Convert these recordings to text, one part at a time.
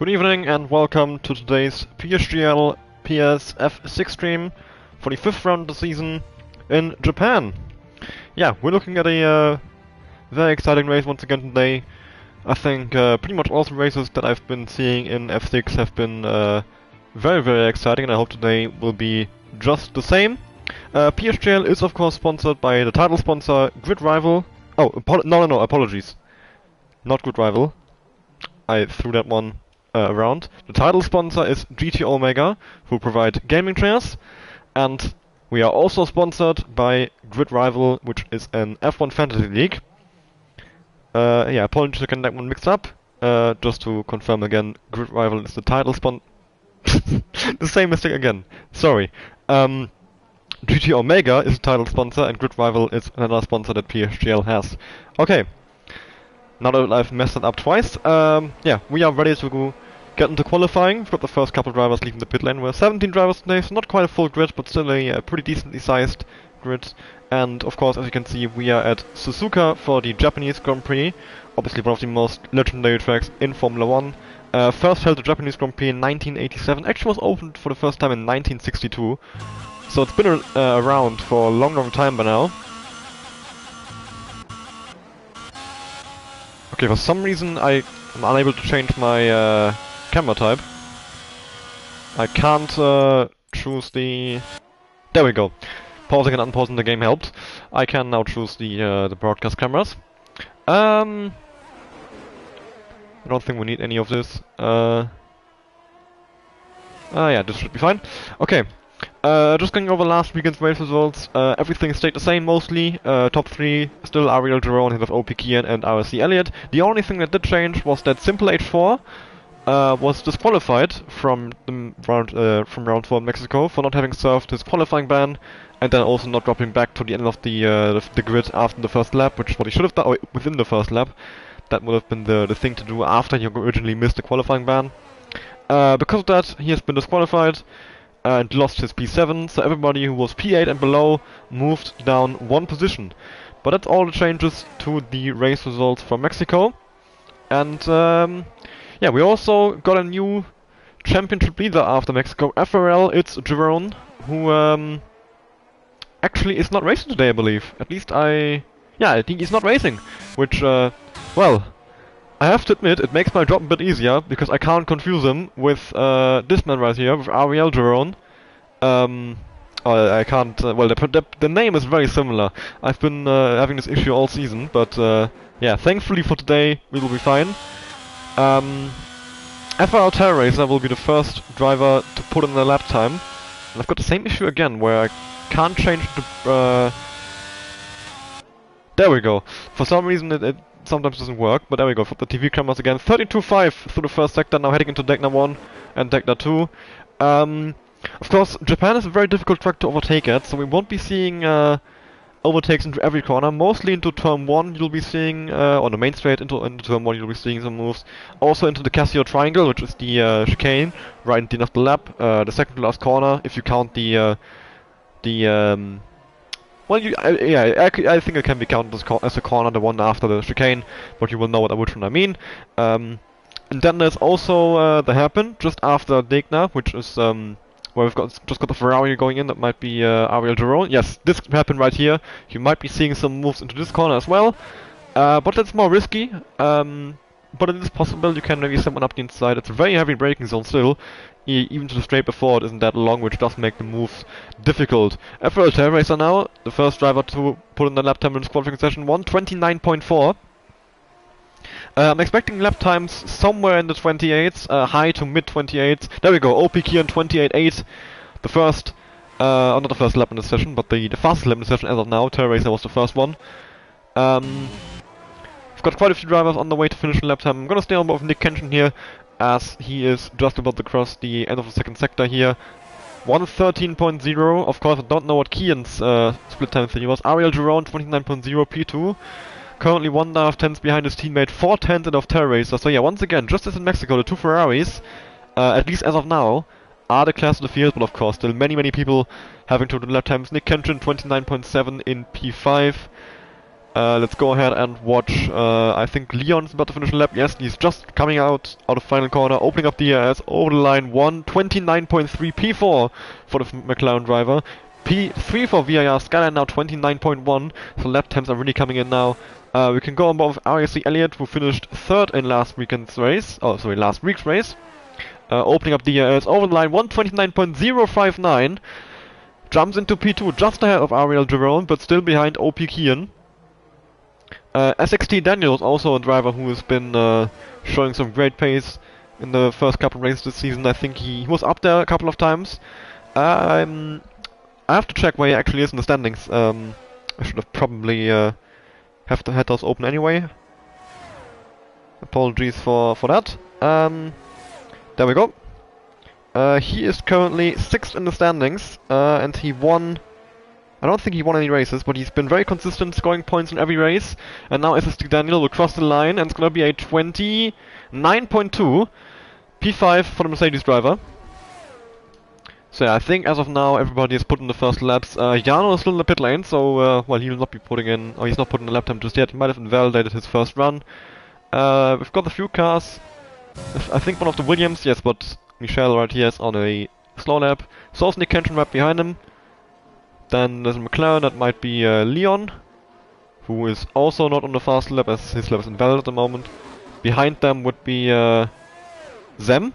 Good evening and welcome to today's PSGL PSF6 stream for the 5th round of the season in Japan. Yeah, we're looking at a very exciting race once again today. I think pretty much all the races that I've been seeing in F6 have been very exciting, and I hope today will be just the same. PSGL is of course sponsored by the title sponsor Grid Rival. Oh, no, apologies. Not Grid Rival. I threw that one around. The title sponsor is GT Omega, who provide gaming chairs, and we are also sponsored by Grid Rival, which is an F1 fantasy league. Yeah, apologies to get that one mixed up. Just to confirm again, Grid Rival is the title sponsor. The same mistake again. Sorry. GT Omega is the title sponsor, and Grid Rival is another sponsor that PSGL has. Okay. Now that I've messed it up twice, yeah, we are ready to get into qualifying. We've got the first couple drivers leaving the pit lane. We're 17 drivers today, so not quite a full grid, but still a pretty decently sized grid. And of course, as you can see, we are at Suzuka for the Japanese Grand Prix. Obviously one of the most legendary tracks in Formula 1. First held the Japanese Grand Prix in 1987, actually was opened for the first time in 1962. So it's been around for a long time by now. Okay, for some reason I am unable to change my camera type. I can't choose the... There we go. Pausing and unpausing the game helped. I can now choose the broadcast cameras. I don't think we need any of this. Yeah, this should be fine. Okay. Just going over last weekend's race results, everything stayed the same mostly. Top 3 still Ariel Giron ahead of OP Kian and RC Elliott. The only thing that did change was that Simple H4 was disqualified from round 4 in Mexico for not having served his qualifying ban, and then also not dropping back to the end of the grid after the first lap, which is what he should have done within the first lap. That would have been the thing to do after he originally missed the qualifying ban. Because of that, he has been disqualified and lost his P7, so everybody who was P8 and below moved down 1 position. But that's all the changes to the race results from Mexico. And yeah, we also got a new championship leader after Mexico. FRL, it's Giron, who actually is not racing today, I believe. At least I think he's not racing, which, well, I have to admit, it makes my job a bit easier, because I can't confuse him with this man right here, with Ariel Giron. I can't, well, the name is very similar. I've been having this issue all season, but yeah, thankfully for today, we will be fine. FRL Terra Racer will be the first driver to put in a lap time. And I've got the same issue again, where I can't change the... There we go. For some reason it sometimes doesn't work, but there we go. For the TV cameras again, 32.5 through the first sector, now heading into Degna 1 and Degna 2. Of course, Japan is a very difficult track to overtake at, so we won't be seeing overtakes into every corner. Mostly into turn 1 you'll be seeing, on the main straight into turn 1 you'll be seeing some moves. Also into the Casio Triangle, which is the chicane, right at the end of the lap. The second to last corner, if you count well, I think it can be counted as a corner, the one after the chicane, but you will know which one I mean. And then there's also the hairpin, just after Degna, which is where we've just got the Ferrari going in. That might be Ariel Giron. Yes, this hairpin right here. You might be seeing some moves into this corner as well, but that's more risky. But it is possible you can maybe someone up the inside. It's a very heavy braking zone still. Even to the straight before it isn't that long, which does make the moves difficult. FRL Terra Racer now, the first driver to put in the lap time in this qualifying session 1, 29.4. I'm expecting lap times somewhere in the 28s, high to mid 28s. There we go, OP Kian 28.8. The first, not the first lap in the session, but the fastest lap in the session as of now. Terra Racer was the first one. We've got quite a few drivers on the way to finish the lap time. I'm gonna stay on board with Nick Kenshin here, as he is just about to cross the end of the second sector here. 1:13.0. Of course, I don't know what Kian's split time thing was. Ariel Giron 29.0 P2. Currently 1.5 tenths behind his teammate, 4 tenths of Terra Racer. So yeah, once again, just as in Mexico, the 2 Ferraris, at least as of now, are the class of the field, but of course still many people having to do lap times. Nick Kenshin 29.7 in P5. Let's go ahead and watch, I think Leon's about to finish a lap. Yes, he's just coming out of final corner, opening up the ERS over the line. 129.3 P4 for the McLaren driver. P3 for VIR Skyline now 29.1, so lap times are really coming in now. We can go on board with RAC Elliott, who finished third in last week's race. Opening up the ERS over the line, 129.059. Jumps into P2 just ahead of Ariel Jerome, but still behind OP Kian. SXT Daniel is also a driver who has been showing some great pace in the first couple of races this season. I think he was up there a couple of times. I have to check where he actually is in the standings. I should have probably had those open anyway. Apologies for that. There we go. He is currently 6th in the standings, and he won... I don't think he won any races, but he's been very consistent, scoring points in every race. And now SST Daniel will cross the line, and it's gonna be a 29.2 P5 for the Mercedes driver. So yeah, I think as of now everybody has put in the first laps. Jano is still in the pit lane, so well, he will not be putting in, or he's not putting the lap time just yet. He might have invalidated his first run. We've got a few cars. I think one of the Williams, yes, but Michel right here is on a slow lap. So Nick Kenshin right behind him. Then there's a McLaren, that might be Leon, who is also not on the fast lap as his lap is invalid at the moment. Behind them would be Zem,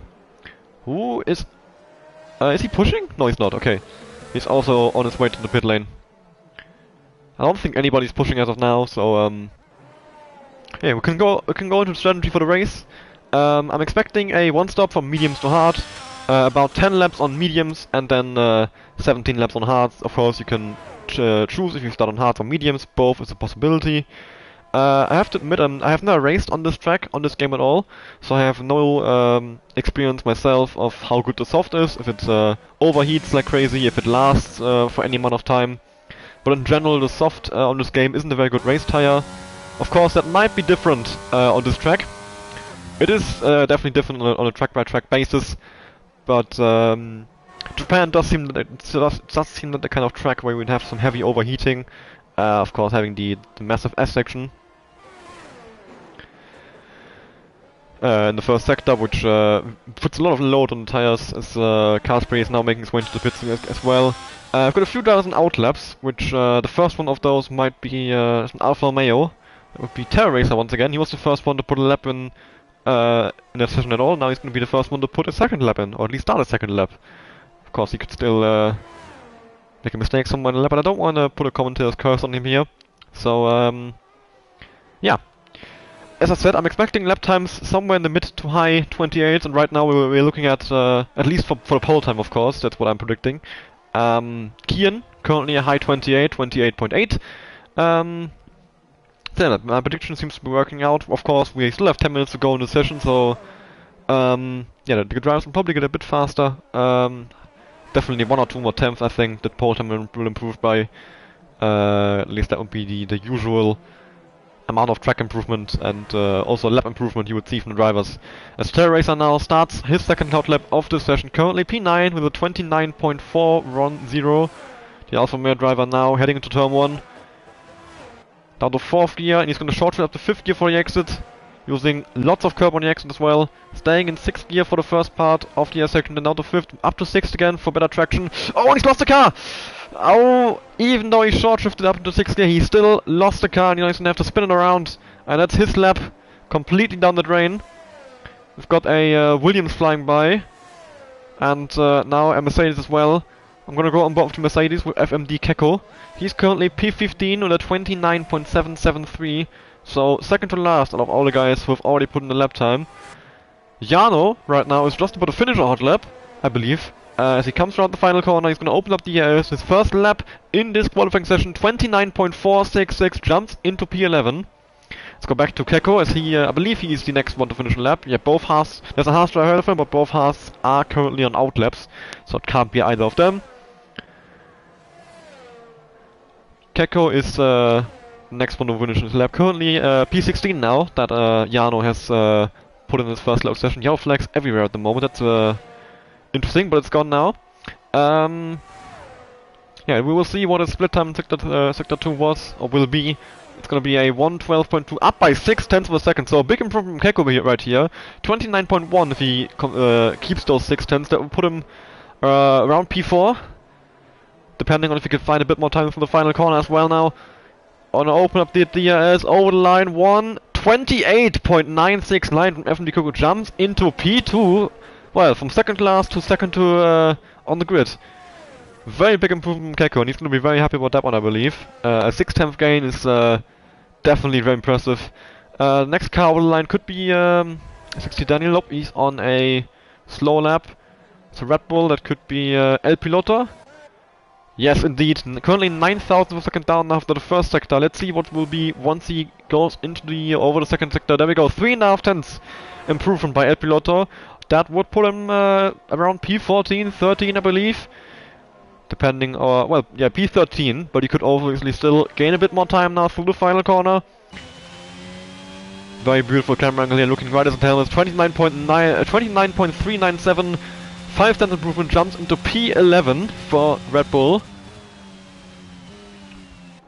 who is he pushing? No, he's not, okay. He's also on his way to the pit lane. I don't think anybody's pushing as of now, so yeah, we can go into strategy for the race. I'm expecting a one stop from mediums to hard. About 10 laps on mediums and then 17 laps on hards. Of course, you can choose if you start on hards or mediums. Both is a possibility. I have to admit, I have never raced on this track, on this game at all, so I have no experience myself of how good the soft is, if it overheats like crazy, if it lasts for any amount of time. But in general, the soft on this game isn't a very good race tire. Of course, that might be different on this track. It is definitely different on a track-by-track basis. But Japan does seem like the kind of track where we'd have some heavy overheating. Of course, having the massive S section in the first sector, which puts a lot of load on the tires, as Carspray is now making his way into the pits as well. I've got a few drivers in outlaps, which the first one of those might be an Alfa Romeo. That would be Terra Racer once again. He was the first one to put a lap in that session at all. Now he's going to be the first one to put a second lap in, or at least start a second lap. Of course, he could still make a mistake somewhere in the lap, but I don't want to put a commentator's curse on him here. So, yeah. As I said, I'm expecting lap times somewhere in the mid to high 28s, and right now we're looking at least for the pole time, of course, that's what I'm predicting. Kian, currently a high 28, 28.8. Yeah, my prediction seems to be working out. Of course, we still have 10 minutes to go in the session, so yeah, the drivers will probably get a bit faster. Definitely 1 or 2 more tenths, I think, that pole time will improve by. At least that would be the usual amount of track improvement and also lap improvement you would see from the drivers. As Terra Racer now starts his second hot lap of this session, currently P9 with a 29.410. The Alfa Romeo driver now heading into turn 1. Down to 4th gear, and he's going to short up to 5th gear for the exit, using lots of curb on the exit as well. Staying in 6th gear for the first part of the second, then down to 5th, up to 6th again for better traction. Oh, and he's lost the car! Oh, even though he short shifted up into 6th gear, he still lost the car, and he's going to have to spin it around. And that's his lap, completely down the drain. We've got a Williams flying by, and now a Mercedes as well. I'm gonna go on board to Mercedes with FMD Keko. He's currently P15 with a 29.773, so second to last out of all the guys who have already put in the lap time. Jano right now is just about to finish a hot lap, I believe. As he comes around the final corner, he's gonna open up the ERS. His first lap in this qualifying session, 29.466, jumps into P11. Let's go back to Keko, as he, I believe he is the next one to finish a lap. Yeah, both Haas, there's a Haas driver ahead of him, but both Haas are currently on outlaps, so it can't be either of them. Keko is next one to finish his lap. Currently P16 now that Jano has put in his first lap session. Yellow flags everywhere at the moment. That's interesting, but it's gone now. Yeah, we will see what his split time in sector 2 was, or will be, It's gonna be a 112.2, up by 6/10 of a second, so a big improvement from Keko right here. 29.1 if he keeps those 6/10, that will put him around P4. Depending on if he can find a bit more time for the final corner as well now. On open up the DRS over the line, 1:28.96 line from FMD Keko jumps into P2. Well, from second last to second to on the grid. Very big improvement from Keko, and he's going to be very happy about that one, I believe. A 6/10 gain is definitely very impressive. Next car over the line could be 60 Daniel. Nope, he's on a slow lap. It's a Red Bull, that could be El Piloto. Yes, indeed. Currently 9,000 of a second down after the first sector. Let's see what will be once he goes into the over the second sector. There we go. 3.5 tenths improvement by El Piloto. That would put him around P14, 13, I believe. Depending, or well, yeah, P13. But he could obviously still gain a bit more time now through the final corner. Very beautiful camera angle here, looking right at the helmet. 29.397. 5 tenths improvement, jumps into P11 for Red Bull.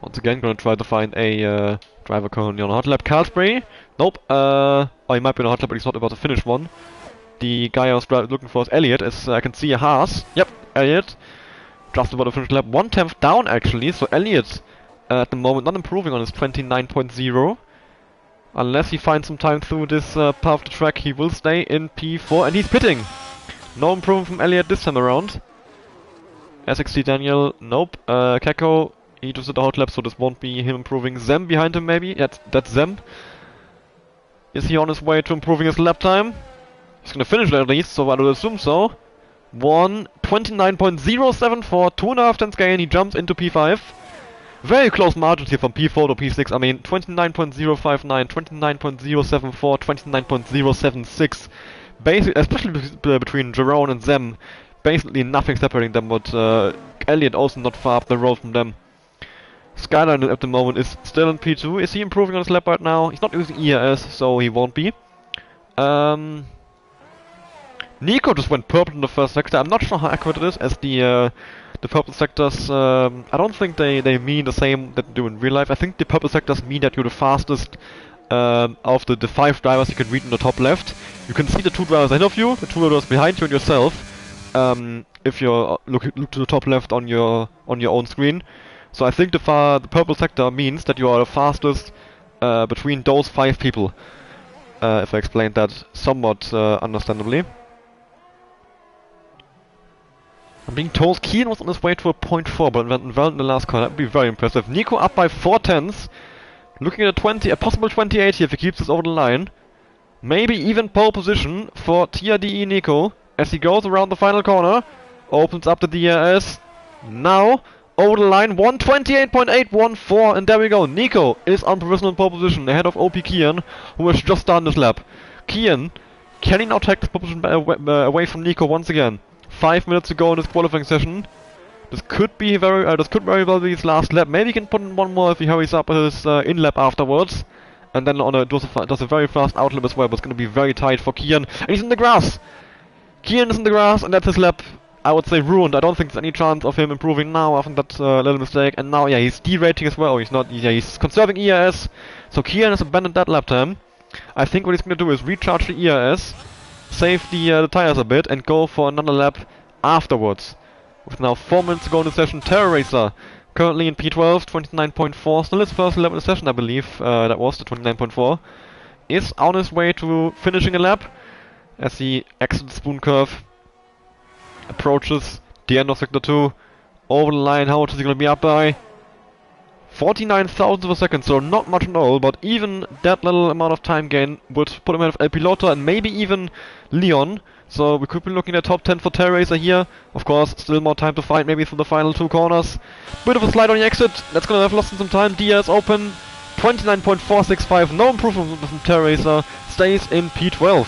Once again, gonna try to find a driver currently on a hot lap. Carlsbury? Nope. Oh, he might be on a hot lap, but he's not about to finish one. The guy I was looking for is Elliot, as I can see a Haas. Yep, Elliot. Just about to finish lap. 1/10 down, actually, so Elliot at the moment not improving on his 29.0. Unless he finds some time through this part of the track, he will stay in P4, and he's pitting! No improvement from Elliot this time around. SXT Daniel, nope. Keko, he just did a hot lap, so this won't be him improving. Zem behind him, maybe? Yeah, that's Zem. Is he on his way to improving his lap time? He's gonna finish at least, so I would assume so. 1:29.074, 2.5 tenths gain, he jumps into P5. Very close margins here from P4 to P6. I mean, 29.059, 29.074, 29.076. Basically, especially between Jerome and Zem, basically nothing separating them, but Elliot also not far up the road from them. Skyline at the moment is still in P2. Is he improving on his lap right now? He's not using ERS, so he won't be. Nico just went purple in the first sector. I'm not sure how accurate it is, as the purple sectors, I don't think they mean the same that they do in real life. I think the purple sectors mean that you're the fastest of the 5 drivers you can read in the top left. You can see the 2 drivers ahead of you, the 2 drivers behind you, and yourself. If you look to the top left on your own screen. So I think the purple sector means that you are the fastest between those 5 people. If I explained that somewhat understandably. I'm being told Kian was on his way to a 0.4, but went well in the last corner. That would be very impressive. Nico up by 4 tenths. Looking at a possible 28 here if he keeps this over the line. Maybe even pole position for TRDE Nico as he goes around the final corner. Opens up the DRS. Now, over the line, 1:28.814, and there we go. Nico is on provisional pole position ahead of OP Kian, who has just done this lap. Kian, can he now take this position away from Nico once again? 5 minutes to go in this qualifying session. This could be very well be his last lap. Maybe he can put in one more if he hurries up his in lap afterwards, and then does a very fast out lap as well. But it's going to be very tight for Kian, and he's in the grass. Kian is in the grass, and that's his lap. I would say ruined. I don't think there's any chance of him improving now after that little mistake. And now, yeah, he's derating as well. He's not. Yeah, he's conserving ERS. So Kian has abandoned that lap time. I think what he's going to do is recharge the ERS, save the tires a bit, and go for another lap afterwards. With now 4 minutes to go in the session, Terror Racer currently in P12, 29.4, still his first lap in the session, I believe. That was the 29.4. Is on his way to finishing a lap as he exits the spoon curve, approaches the end of sector 2. Over the line, how much is he going to be up by? 49,000 of a second, so not much at all, but even that little amount of time gain would put him ahead of El Piloto and maybe even Leon. So we could be looking at top 10 for Terror Racer here. Of course, still more time to fight, maybe for the final 2 corners. Bit of a slide on the exit. That's gonna have lost some time. DRS open. 29.465. No improvement from Terror Racer. Stays in P12.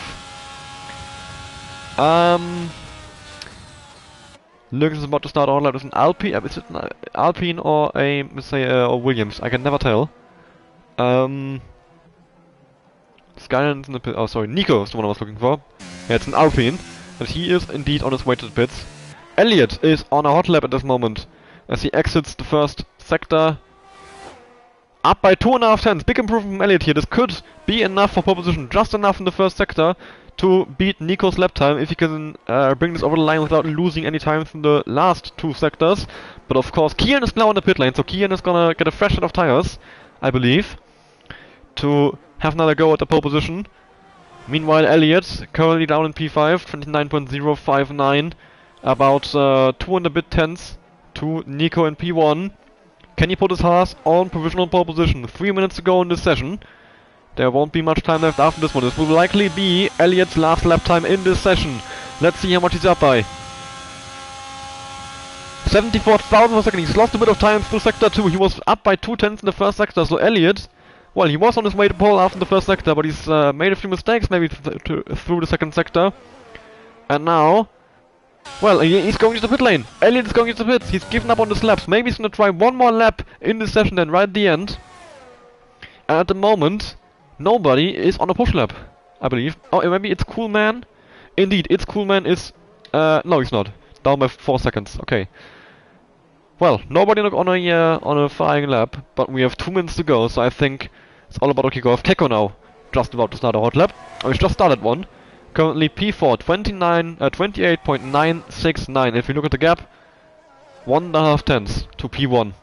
Lucas is about to start on lap. Is an Alpine? Is it an Alpine or a or Williams? I can never tell. Skyland's in the pit. Oh, sorry, Nico is the one I was looking for. Yeah, it's an Alpine, and he is indeed on his way to the pits. Elliot is on a hot lap at this moment as he exits the first sector. Up by 2.5 tenths. Big improvement from Elliott here. This could be enough for pole position. Just enough in the first sector to beat Nico's lap time if he can bring this over the line without losing any time from the last 2 sectors. But of course, Kian is now in the pit lane, so Kian is gonna get a fresh set of tires, I believe, to have another go at the pole position. Meanwhile, Elliott currently down in P5, 29.059, about 2 and a bit tenths to Nico in P1. Can he put his horse on provisional pole position? 3 minutes to go in this session. There won't be much time left after this one. This will likely be Elliott's last lap time in this session. Let's see how much he's up by. 74,000 per second. He's lost a bit of time through sector 2. He was up by 2 tenths in the first sector, so Elliott, well, he was on his way to pole after the first sector, but he's made a few mistakes maybe through the second sector. And now, well, he's going to the pit lane. Elliott is going to the pits. He's given up on his laps. Maybe he's going to try one more lap in this session then, right at the end. And at the moment, nobody is on a push lap, I believe. Oh, maybe it's Coolman. Indeed, it's Coolman is... no, he's not. Down by 4 seconds. Okay. Well, nobody on a flying lap, but we have 2 minutes to go, so I think it's all about a kickoff. Keko now, just about to start a hot lap. Oh, he's just started one. Currently P4, 28.969. If you look at the gap, 1.5 tenths to P1.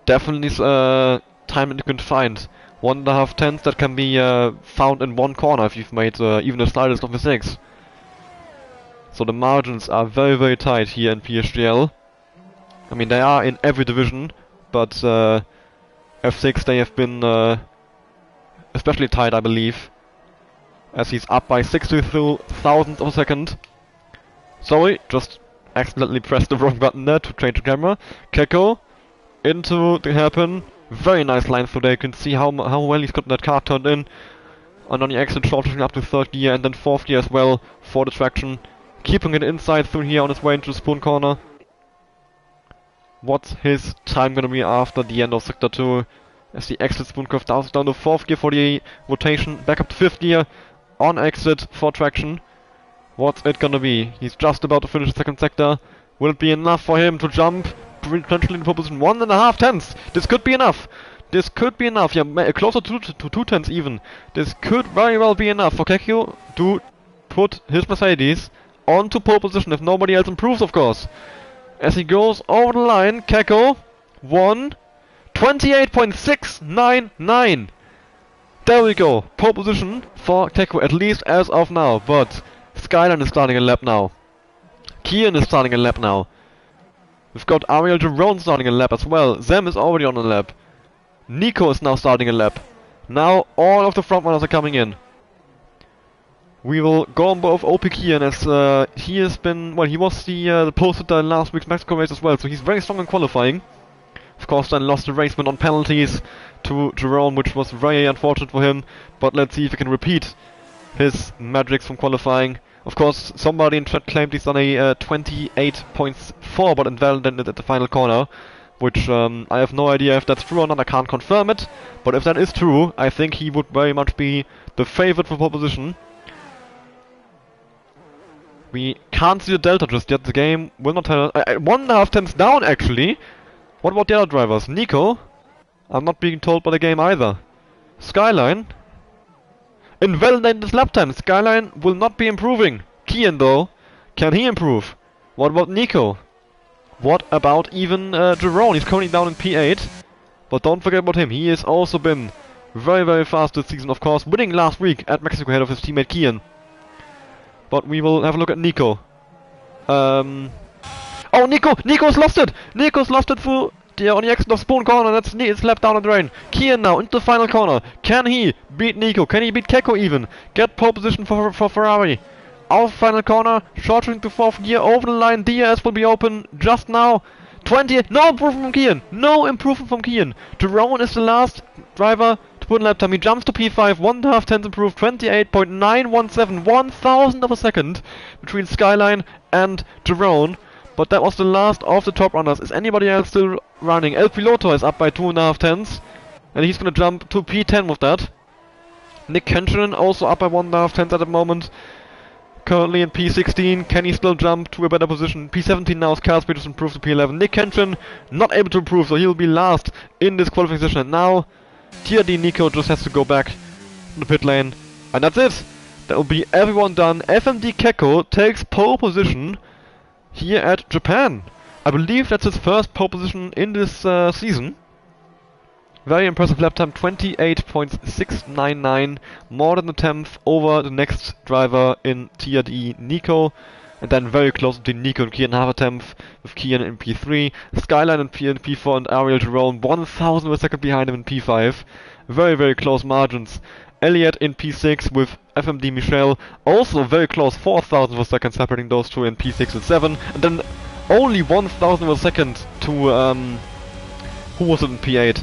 Definitely time that you can find. 1.5 tenths that can be found in one corner if you've made even the slightest of mistakes. So the margins are very, very tight here in PSGL. I mean, they are in every division, but F6 they have been especially tight, I believe, as he's up by 62 thousandths of a second. Sorry, just accidentally pressed the wrong button there to change the camera. Keko into the hairpin. Very nice line through there. You can see how well he's got that car turned in. And on the exit, shortening up to 3rd gear and then 4th gear as well for the traction. Keeping it inside through here on his way into the spoon corner. What's his time gonna be after the end of sector 2? As the exit spoon curve down to 4th gear for the rotation. Back up to 5th gear on exit for traction. What's it gonna be? He's just about to finish the second sector. Will it be enough for him to jump potentially in pole position? 1.5 tenths! This could be enough! This could be enough, yeah, closer to 2 tenths even. This could very well be enough for Kekio to put his Mercedes onto pole position if nobody else improves, of course. As he goes over the line, Keko won 28.699. There we go, pole position for Keko, at least as of now. But Skyline is starting a lap now. Kian is starting a lap now. We've got Ariel Jerome starting a lap as well. Zem is already on a lap. Nico is now starting a lap. Now all of the frontrunners are coming in. We will go on both OP Kian as he has been, well, he was the pole sitter in last week's Mexico race as well, so he's very strong in qualifying. Of course, then lost the race win on penalties to Jerome, which was very unfortunate for him. But let's see if he can repeat his magics from qualifying. Of course, somebody in chat claimed he's done a 28.4, but invalidated at the final corner. Which I have no idea if that's true or not, I can't confirm it. But if that is true, I think he would very much be the favorite for pole position. We can't see the delta just yet, the game will not tell us. 1.5 tenths down actually! What about the other drivers? Nico? I'm not being told by the game either. Skyline? Invalidated his lap time. Skyline will not be improving. Kian though, can he improve? What about Nico? What about even Jerome? He's currently down in P8. But don't forget about him. He has also been very, very fast this season, of course, winning last week at Mexico ahead of his teammate Kian. But we will have a look at Nico. Oh, Nico's lost it! Nico's lost it through on the exit of Spoon corner. That's it's left down the drain. Kian now into the final corner. Can he beat Nico? Can he beat Keko even? Get pole position for Ferrari. Our final corner, shortening to 4th gear over the line. DRS will be open just now. 20. No improvement from Kian. No improvement from Kian. Jerome is the last driver to put in lap time. He jumps to P5. 1.5 tenths improved. 28.917. 1,000 of a second between Skyline and Jerome. But that was the last of the top runners. Is anybody else still running? El Piloto is up by 2.5 tenths. And he's gonna jump to P10 with that. Nick Kenshin also up by 1.5 tenths at the moment. currently in P16. Can he still jump to a better position? P17 now as Carlsby just improved to P11. Nick Kenshin not able to improve, so he'll be last in this qualifying session. And now TRD Nico just has to go back to the pit lane. And that's it. That will be everyone done. FMD Keko takes pole position here at Japan. I believe that's his first pole position in this season. Very impressive lap time, 28.699, more than a tenth over the next driver in TRD, Nico. And then very close between Nico and Kian, half a tenth with Kian in P3. Skyline in P4 and Ariel Jerome, 1,000 of a second behind him in P5. Very, very close margins. Elliott in P6 with FMD Michel, also very close, 4,000 of a second separating those two in P6 and 7. And then only 1,000 of a second to, who was it in P8?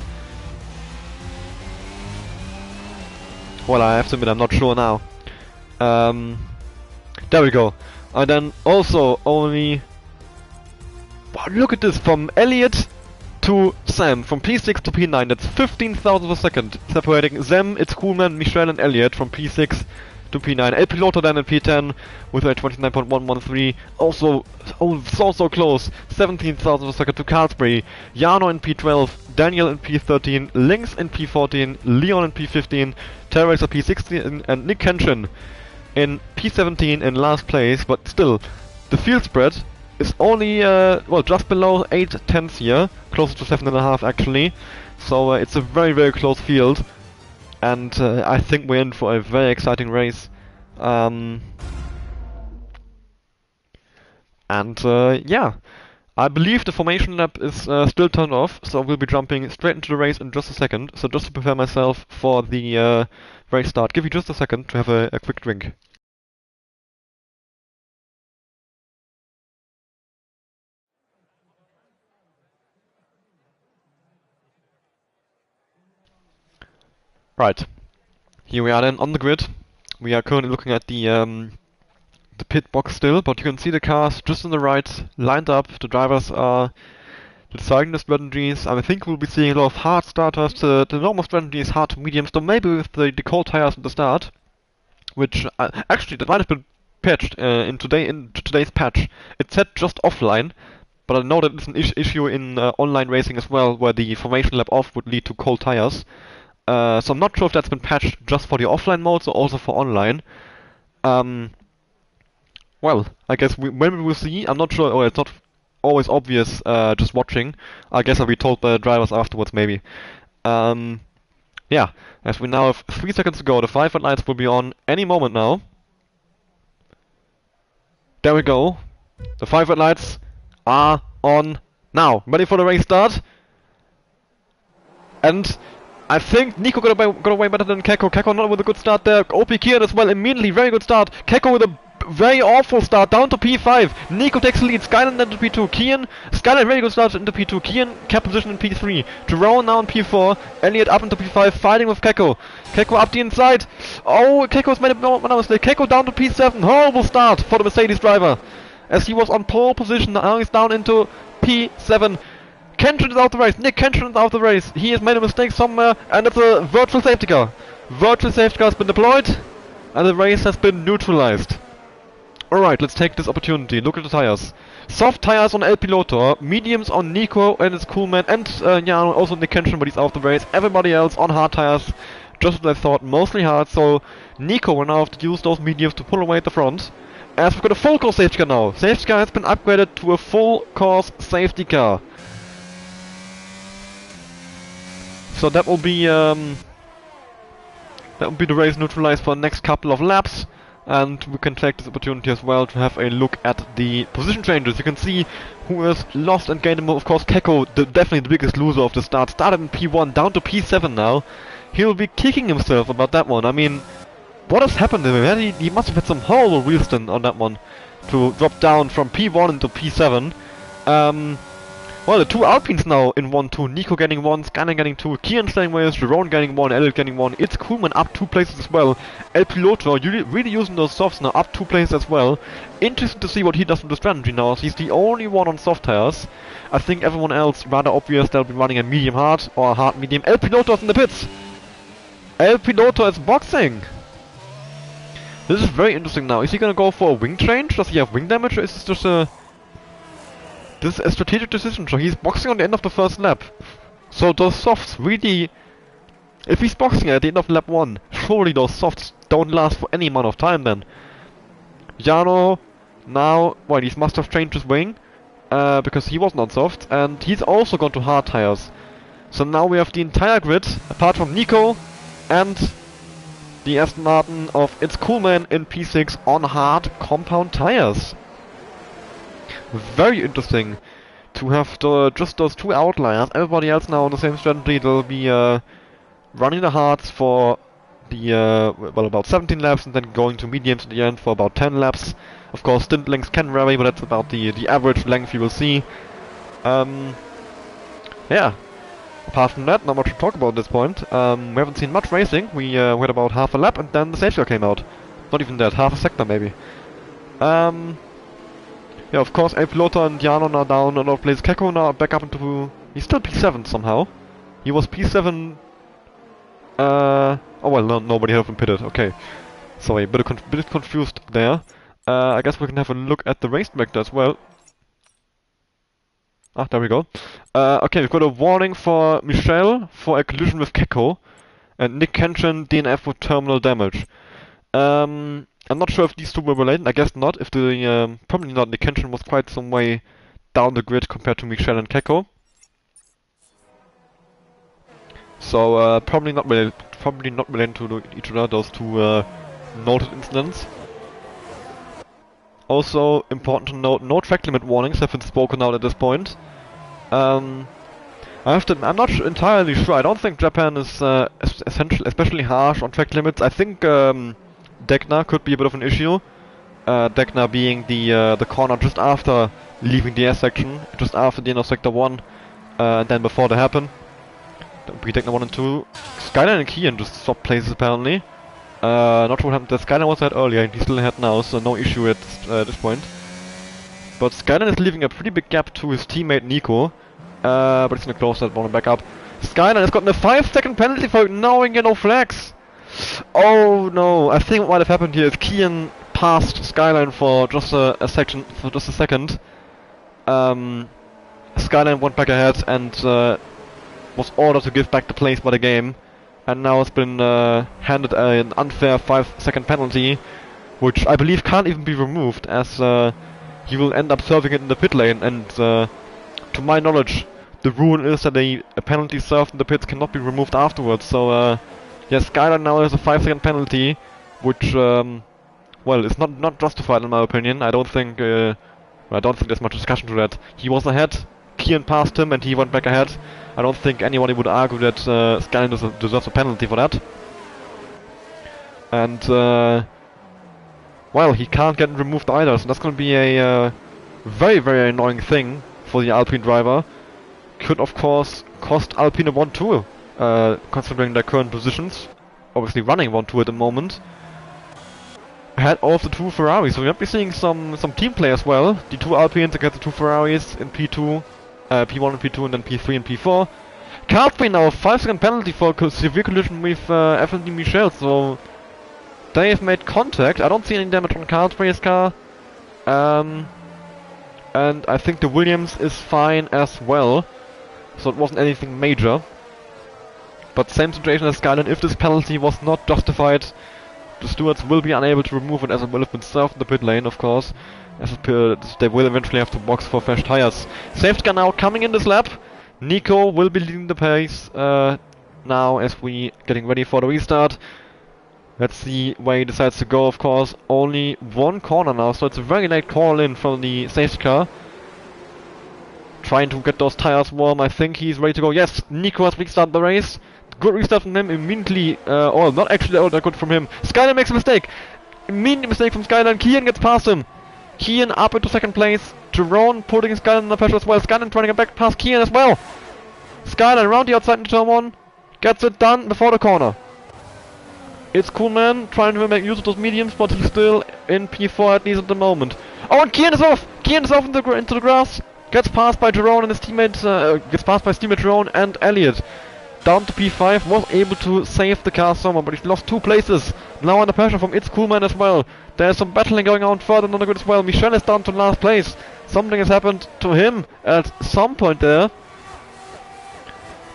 Well, I have to admit, I'm not sure now. There we go. And then also only... Wow, look at this, from Elliott to Sam, from P6 to P9, that's 15,000 per second, separating them, it's Coolman, Michel and Elliott from P6 to P9. El Piloto then in P10 with a 29.113, also so close, 17,000 per second to Carlsbury. Jano in P12, Daniel in P13, Lynx in P14, Leon in P15, Terex at P16 and Nick Kenshin in P17 in last place, but still, the field spread is only, well, just below 8 tenths here, closer to 7.5 actually, so it's a very, very close field, and I think we're in for a very exciting race. Yeah, I believe the formation lap is still turned off, so we'll be jumping straight into the race in just a second. So just to prepare myself for the race start, give you just a second to have a quick drink. Right, here we are then on the grid. We are currently looking at the pit box still, but you can see the cars just on the right, lined up. The drivers are deciding the strategies. I think we'll be seeing a lot of hard starters. The normal strategy is hard to medium, so maybe with the cold tires at the start, which actually that might have been patched in today's patch. It said just offline, but I know that it's an issue in online racing as well, where the formation lap off would lead to cold tires. So I'm not sure if that's been patched just for the offline modes or also for online. Well, I guess maybe we'll see. I'm not sure, or it's not always obvious just watching. I guess I'll be told by the drivers afterwards, maybe. Yeah, as we now have 3 seconds to go, the 5 red lights will be on any moment now. There we go. The 5 red lights are on now. Ready for the race start? And I think Nico got away better than Keko. Keko not with a good start there. OP Kian as well, immediately, very good start. Keko with a very awful start, down to P5. Nico takes the lead, Skyline into P2. Kian, Skyline very good start into P2. Kian kept position in P3. Jerome now in P4. Elliott up into P5, fighting with Keko. Keko up the inside. Oh, Keko's made a mistake. Keko down to P7. Horrible start for the Mercedes driver, as he was on pole position. Now he's down into P7. Kenshin is out the race. Nick Kenshin is out the race. He has made a mistake somewhere, and it's a virtual safety car. Virtual safety car has been deployed, and the race has been neutralized. Alright, let's take this opportunity. Look at the tires. Soft tires on El Piloto, mediums on Nico and his Coolman, and yeah, also Nick Kenshin, but he's out the race. Everybody else on hard tires, just what I thought, mostly hard. So Nico will now have to use those mediums to pull away at the front. As we've got a full course safety car now. Safety car has been upgraded to a full course safety car. So that will be the race neutralized for the next couple of laps, and we can take this opportunity as well to have a look at the position changes. You can see who has lost and gained more. Of course, Keko, definitely the biggest loser of the start, started in P1, down to P7 now. He'll be kicking himself about that one. I mean, what has happened to him? He must have had some horrible wheel stint on that one to drop down from P1 into P7. Well, the 2 Alpines now in 1-2. Nico getting 1, Skyline getting 2, Kian staying with, Jerome getting 1, Elliott getting 1. It's Coolman up 2 places as well. El Piloto really using those softs now, up 2 places as well. Interesting to see what he does with the strategy now. He's the only one on soft tires. I think everyone else, rather obvious, they'll be running a medium hard or a hard medium. El Piloto's in the pits. El Piloto is boxing. This is very interesting now. Is he gonna go for a wing change? Does he have wing damage, or is this just a... This is a strategic decision, so he's boxing on the end of the first lap. So those softs really... If he's boxing at the end of lap 1, surely those softs don't last for any amount of time then. Jano, now... Well, he must have changed his wing, because he was not soft, and he's also gone to hard tires. So now we have the entire grid, apart from Nico, and the Aston Martin of It's Coolman in P6 on hard compound tires. Very interesting to have just those two outliers. Everybody else now on the same strategy. They'll be running the hards for the well, about 17 laps, and then going to mediums at the end for about 10 laps. Of course, stint lengths can vary, but that's about the average length you will see. Yeah. Apart from that, not much to talk about at this point. We haven't seen much racing. We had about half a lap, and then the safety car came out. Not even that, half a sector maybe. Yeah, of course, A Pilota and Jano are down a lot of places. Keko now back up into... He's still P7 somehow. He was P7... Oh well, no, nobody had him pitted, okay. Sorry, bit confused there. I guess we can have a look at the race director as well. Ah, there we go. Okay, we've got a warning for Michelle for a collision with Keko. And Nick Kenshin, DNF with terminal damage. I'm not sure if these two were related, I guess not. If the, probably not, Nick Kenshin was quite some way down the grid compared to Michelle and Keko. So, probably not related to each other, those two, noted incidents. Also, important to note, no track limit warnings have been spoken out at this point. I have to, I'm not entirely sure. I don't think Japan is especially harsh on track limits. I think Degna could be a bit of an issue. Degna being the corner just after leaving the S section, just after the end of sector 1, and then before they happen. That would be Degna 1 and 2. Skyline and Kian just swapped places apparently. Not sure what happened. The Skyline was ahead earlier and he's still ahead now, so no issue at this point. But Skyline is leaving a pretty big gap to his teammate Nico. But he's gonna close that one and back up. Skyline has gotten a 5-second penalty for ignoring yellow flags. Oh no, I think what might have happened here is Kian passed Skyline for just a second. Skyline went back ahead and was ordered to give back the place by the game. And now it's been handed an unfair 5-second penalty, which I believe can't even be removed, as he will end up serving it in the pit lane. And to my knowledge, the rule is that a penalty served in the pits cannot be removed afterwards. So yes, Skyline now has a 5-second penalty, which well, is not justified in my opinion. I don't think there's much discussion to that. He was ahead, Kian passed him, and he went back ahead. I don't think anybody would argue that Skyline deserves a penalty for that. And well, he can't get removed either, so that's going to be a very, very annoying thing for the Alpine driver. Could of course cost Alpine a 1-2, considering their current positions. Obviously running 1-2 at the moment. Ahead of the two Ferraris, so we might be seeing some team play as well. The two Alpines against the two Ferraris in P2. P1 and P2 and then P3 and P4. Cartway now, a 5-second penalty for severe collision with FLD Michel, so they have made contact. I don't see any damage on Cartway's car. And I think the Williams is fine as well, so it wasn't anything major. But same situation as Skyline, if this penalty was not justified, the stewards will be unable to remove it, as it will have been served in the pit lane, of course. As they will eventually have to box for fresh tires. Safety car now coming in this lap. Nico will be leading the pace now as we getting ready for the restart. Let's see where he decides to go, of course. Only one corner now, so it's a very late call in from the safety car. Trying to get those tires warm. I think he's ready to go. Yes, Nico has restarted the race. Good restart from him immediately. Or not actually all that good from him. Skyline makes a mistake. Immediate mistake from Skyline. Kian gets past him. Kian up into second place. Jerome putting Skyline under pressure as well. Skyline trying to get back past Kian as well. Skyline around the outside into turn 1. Gets it done before the corner. It's Coolman trying to make use of those mediums, but he's still in P4 at least at the moment. Oh, and Kian is off! Kian is off into the grass. Gets passed by Jerome and his teammates. Gets passed by his teammate Jerome and Elliott. down to P5, was able to save the car somewhat, but he's lost 2 places. Now under pressure from It's Coolman as well. There's some battling going on further on the grid as well. Michel is down to last place. Something has happened to him at some point there.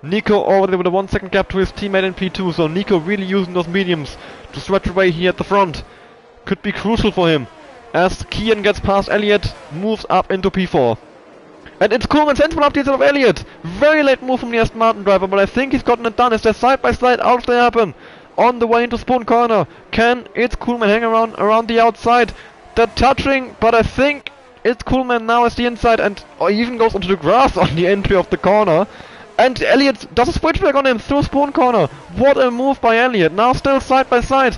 Nico already with a 1 second gap to his teammate in P2, so Nico really using those mediums to stretch away here at the front. Could be crucial for him. As Kian gets past Elliott, moves up into P4. And it's Coolman sends one up the inside of Elliott. Very late move from the Aston Martin driver, but I think he's gotten it done as they're side by side out of the happen. On the way into Spoon Corner. Can It's Coolman hang around the outside? They're touching, but I think It's Coolman now is the inside and even goes onto the grass on the entry of the corner. And Elliott does a switchback on him through Spoon Corner. What a move by Elliott. Now still side by side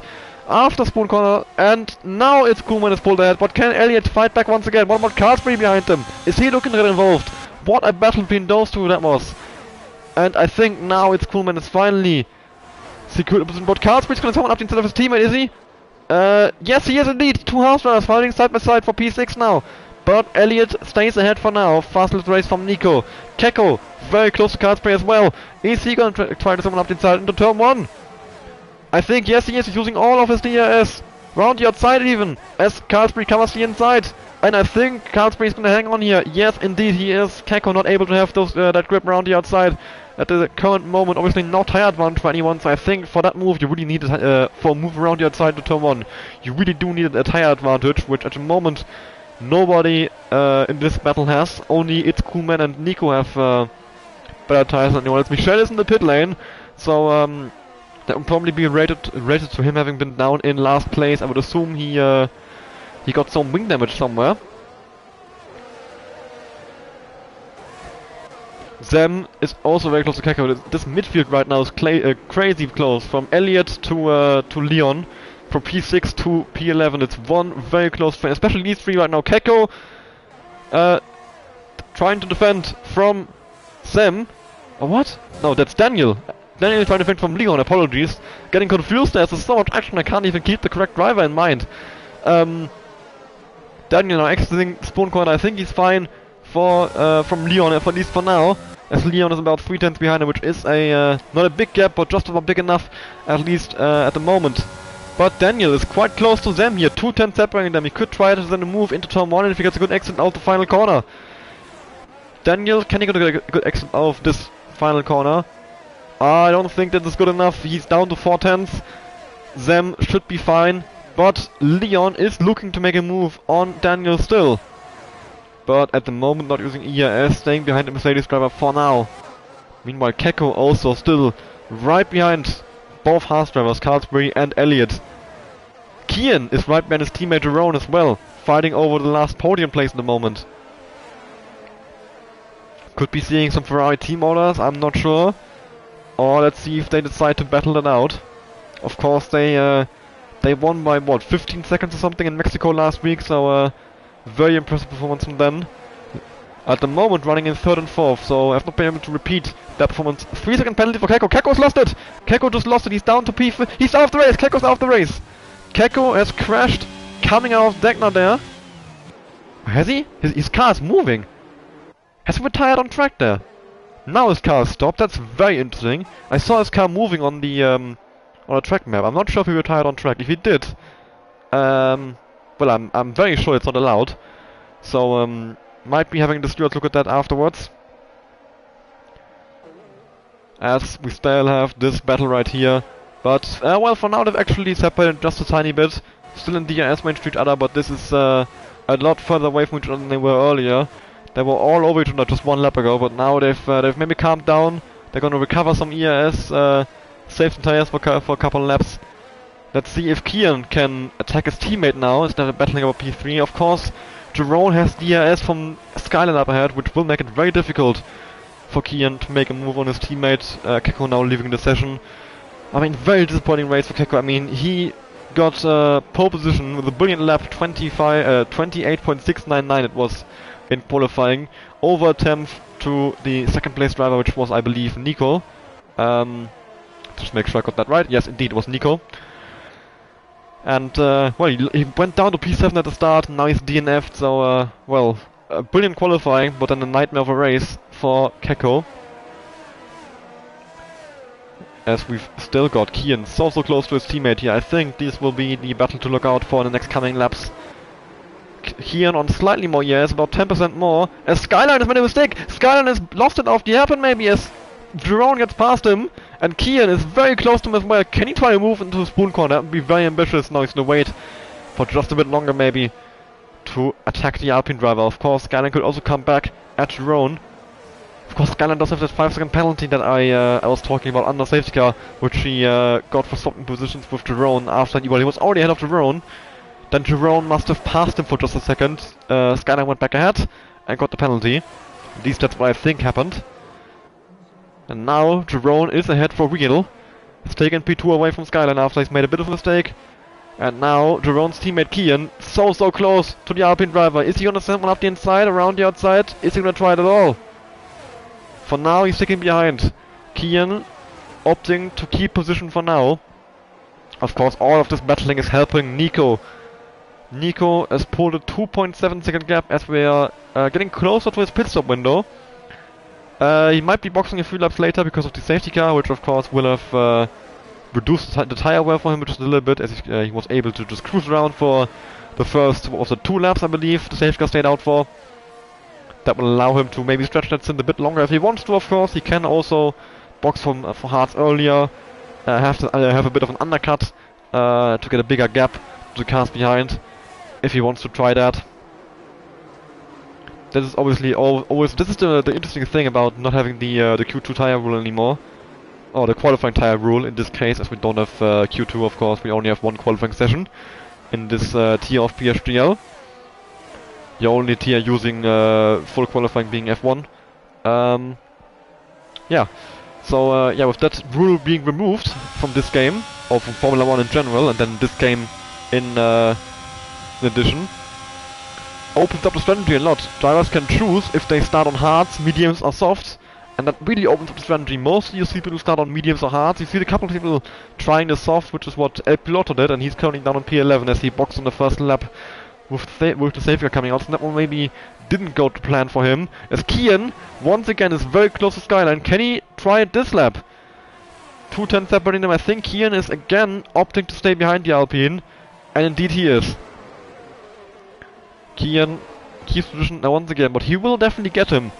after Spoon Corner, and now It's Coolman is pulled ahead, but can Elliott fight back once again? What about Carlsbury behind him? Is he looking to get involved? What a battle between those two that was. And I think now It's Coolman is finally secured a position, but Carlsbury's gonna someone up instead of his teammate, is he? Yes he is indeed. 2 house runners fighting side by side for P6 now. But Elliott stays ahead for now. Fastest race from Nico. Keko, very close to Carlsbury as well. Is he gonna try to summon up inside into turn 1? I think yes he is. He's using all of his DRS. Round the outside even. As Carlsbury covers the inside. And I think Carlsbury is gonna hang on here. Yes indeed he is. Keko not able to have those that grip around the outside at the current moment. Obviously not tire advantage for anyone. So I think for that move you really need for a move around the outside to turn 1. You really do need a tire advantage, which at the moment nobody in this battle has. Only It's Coolman and Nico have better tires than anyone else. Michel is in the pit lane, so that would probably be rated to him having been down in last place. I would assume he got some wing damage somewhere. Zem is also very close to Keko. This midfield right now is crazy close. From Elliott to Leon. From P6 to P11, it's one very close friend, especially these 3 right now. Keko trying to defend from Sam. Or what? No, that's Daniel. Daniel is trying to defend from Leon, apologies. Getting confused there, there's so much action I can't even keep the correct driver in mind. Daniel now exiting Spoon Corner, I think he's fine for from Leon, at least for now. As Leon is about 3 tenths behind him, which is a not a big gap, but just about big enough, at least at the moment. But Daniel is quite close to them here, 2 tenths separating them. He could try to then move into turn 1 and if he gets a good exit out the final corner. Daniel, can he get a good exit out of this final corner? I don't think that is good enough. He's down to 4 tenths. Zem should be fine. But Leon is looking to make a move on Daniel still. But at the moment not using ERS, staying behind the Mercedes driver for now. Meanwhile Keko also still right behind both Haas drivers, Carlsbury and Elliott. Kian is right behind his teammate Jerome as well, fighting over the last podium place at the moment. Could be seeing some Ferrari team orders, I'm not sure. Or let's see if they decide to battle that out. Of course they won by what, 15 seconds or something in Mexico last week, so very impressive performance from them. At the moment running in 3rd and 4th, so I've not been able to repeat that performance. 3-second penalty for Keko. Keko's lost it! Keko just lost it, he's down to P5. He's out of the race! Keko's out of the race! Keko has crashed, coming out of Degner there. Has he? His car is moving. Has he retired on track there? Now his car is stopped, that's very interesting. I saw his car moving on the on a track map. I'm not sure if he retired on track. If he did, well, I'm very sure it's not allowed. So might be having the stewards look at that afterwards. As we still have this battle right here. But, well, for now they've actually separated just a tiny bit. Still in DRS range to each other, but this is a lot further away from each other than they were earlier. They were all over each other just 1 lap ago, but now they've maybe calmed down. They're gonna recover some ERS, save some tires for a couple laps. Let's see if Kian can attack his teammate now instead of battling over P3. Of course, Jerome has DRS from Skyline up ahead, which will make it very difficult for Kian to make a move on his teammate. Keko now leaving the session. I mean, very disappointing race for Keko. I mean, he got pole position with a brilliant lap, 28.699 it was in qualifying, over a tenth to the 2nd place driver, which was, I believe, Nico. Just make sure I got that right. Yes, indeed, it was Nico. And, well, he went down to P7 at the start, and now he's DNF'd, so, well, a brilliant qualifying, but then a nightmare of a race for Keko. as we've still got Kian so close to his teammate here. I think this will be the battle to look out for in the next coming laps. Kian on slightly more years, about 10% more, as Skyline has made a mistake. Skyline has lost it off the hairpin maybe as Jerome gets past him, and Kian is very close to him as well. Can he try to move into the spoon corner? That would be very ambitious. Now he's gonna wait for just a bit longer maybe to attack the Alpine driver. Of course, Skyline could also come back at Jerome. Of course, Skyline does have that 5-second penalty that I was talking about under safety car, which he got for swapping positions with Jerome after he was already ahead of Jerome. Then Jerome must have passed him for just a second. Skyline went back ahead and got the penalty. At least that's what I think happened. And now Jerome is ahead for real. He's taken P2 away from Skyline after he's made a bit of a mistake. And now Jerome's teammate Kian, so close to the Alpine driver. Is he gonna send one up the inside, around the outside? Is he gonna try it at all? For now he's sticking behind. Kian opting to keep position for now. Of course, all of this battling is helping Nico. Nico has pulled a 2.7 second gap as we are getting closer to his pit stop window. He might be boxing a few laps later because of the safety car, which of course will have reduced the tire wear for him just a little bit, as he was able to just cruise around for the first, what was it, 2 laps I believe the safety car stayed out for. That will allow him to maybe stretch that stint a bit longer if he wants to, of course. He can also box for hards earlier, have a bit of an undercut to get a bigger gap to the cars behind, if he wants to try that. This is obviously always this is the interesting thing about not having the Q2 tire rule anymore, or the qualifying tire rule in this case, as we don't have Q2 of course. We only have 1 qualifying session in this tier of PSGL. Your only tier using full qualifying being F1. Yeah. So yeah, with that rule being removed from this game, or from Formula 1 in general, and then this game in addition, opens up the strategy a lot. Drivers can choose if they start on hards, mediums or softs, and that really opens up the strategy. Mostly you see people who start on mediums or hards. You see a couple of people trying the soft, which is what El Piloto did, and he's currently down on P11 as he boxed on the first lap with the safety car coming out. So that one maybe didn't go to plan for him, as Kian once again is very close to Skyline. Can he try it this lap? 2/10 separating them. I think Kian is again opting to stay behind the Alpine, and indeed he is. Kian keeps position now once again, but he will definitely get him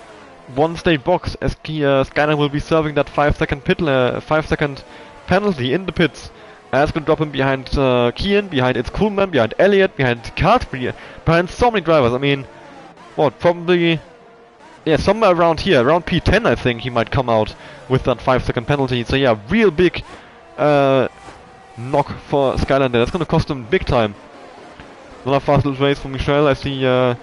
once they box, as Skyline will be serving that 5-second penalty in the pits. That's gonna drop him behind Kian, behind It's Coolman, behind Elliott, behind Cartby, behind so many drivers. I mean, what, probably, yeah, somewhere around here, around P10 I think he might come out with that 5-second penalty. So yeah, real big knock for Skyline there. That's gonna cost him big time. Another fast little race for Michel. I see the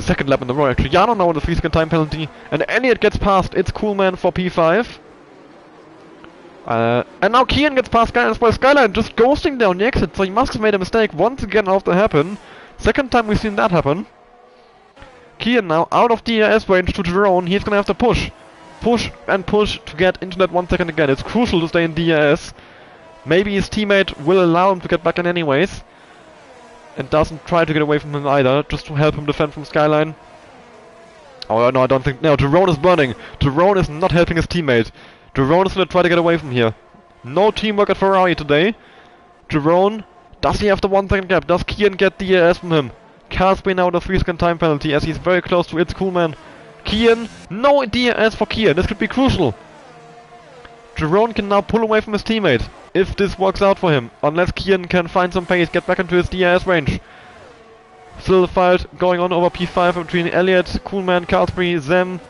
second lap in the row actually. Jano now with a 3-second time penalty, and Elliott gets past It's Coolman for P5. And now Kian gets past Skyline as well. Skyline just ghosting down the exit, so he must have made a mistake once again after happen. Second time we've seen that happen. Kian now out of DRS range to Jerome. He's gonna have to push to get into that 1 second again. It's crucial to stay in DRS. Maybe his teammate will allow him to get back in anyways, and doesn't try to get away from him either, just to help him defend from Skyline. Oh no, I don't think... No, Jerome is burning. Jerome is not helping his teammate. Jerome is gonna try to get away from here. No teamwork at Ferrari today. Jerome, does he have the 1 second gap? Does Kian get DRS from him? Carlsby now with a 3-second time penalty as he's very close to It's Coolman. Kian, no DRS for Kian. This could be crucial. Jerome can now pull away from his teammate if this works out for him, unless Kian can find some pace, get back into his DRS range. Still a fight going on over P5 between Elliott, Coolman, Carlsby, Zem,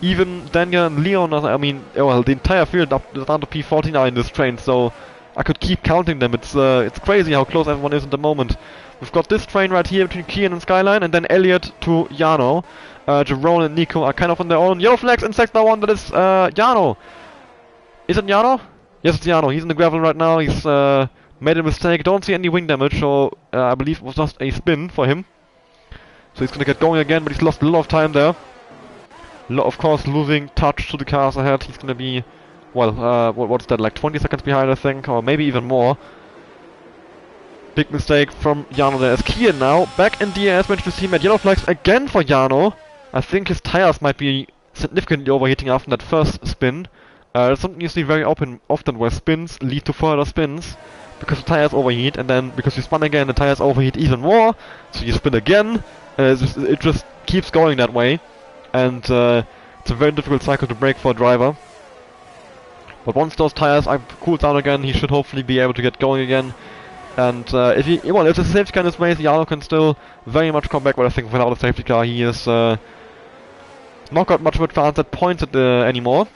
even Daniel and Leon. I mean, well, the entire field up down to P14 are in this train, so I could keep counting them. It's crazy how close everyone is at the moment. We've got this train right here between Kian and Skyline, and then Elliott to Jano. Jerome and Nico are kind of on their own. Yellow flags in sector 1, that is Jano. Is it Jano? Yes, it's Jano. He's in the gravel right now. He's made a mistake. Don't see any wing damage, so I believe it was just a spin for him. So he's gonna get going again, but he's lost a lot of time there. Of course, losing touch to the cars ahead. He's gonna be, well, what's that, like 20 seconds behind I think, or maybe even more. Big mistake from Jano there. As Kian now back in DRS range to his teammate. Yellow flags again for Jano. I think his tires might be significantly overheating after that first spin. It's something you see very often where spins lead to further spins because the tires overheat, and then because you spun again, the tires overheat even more, so you spin again. It just keeps going that way, and it's a very difficult cycle to break for a driver. But once those tires are cooled down again, he should hopefully be able to get going again. And if the safety car in this race, Jarno can still very much come back, but I think without a safety car, he is not got much of a chance at points anymore.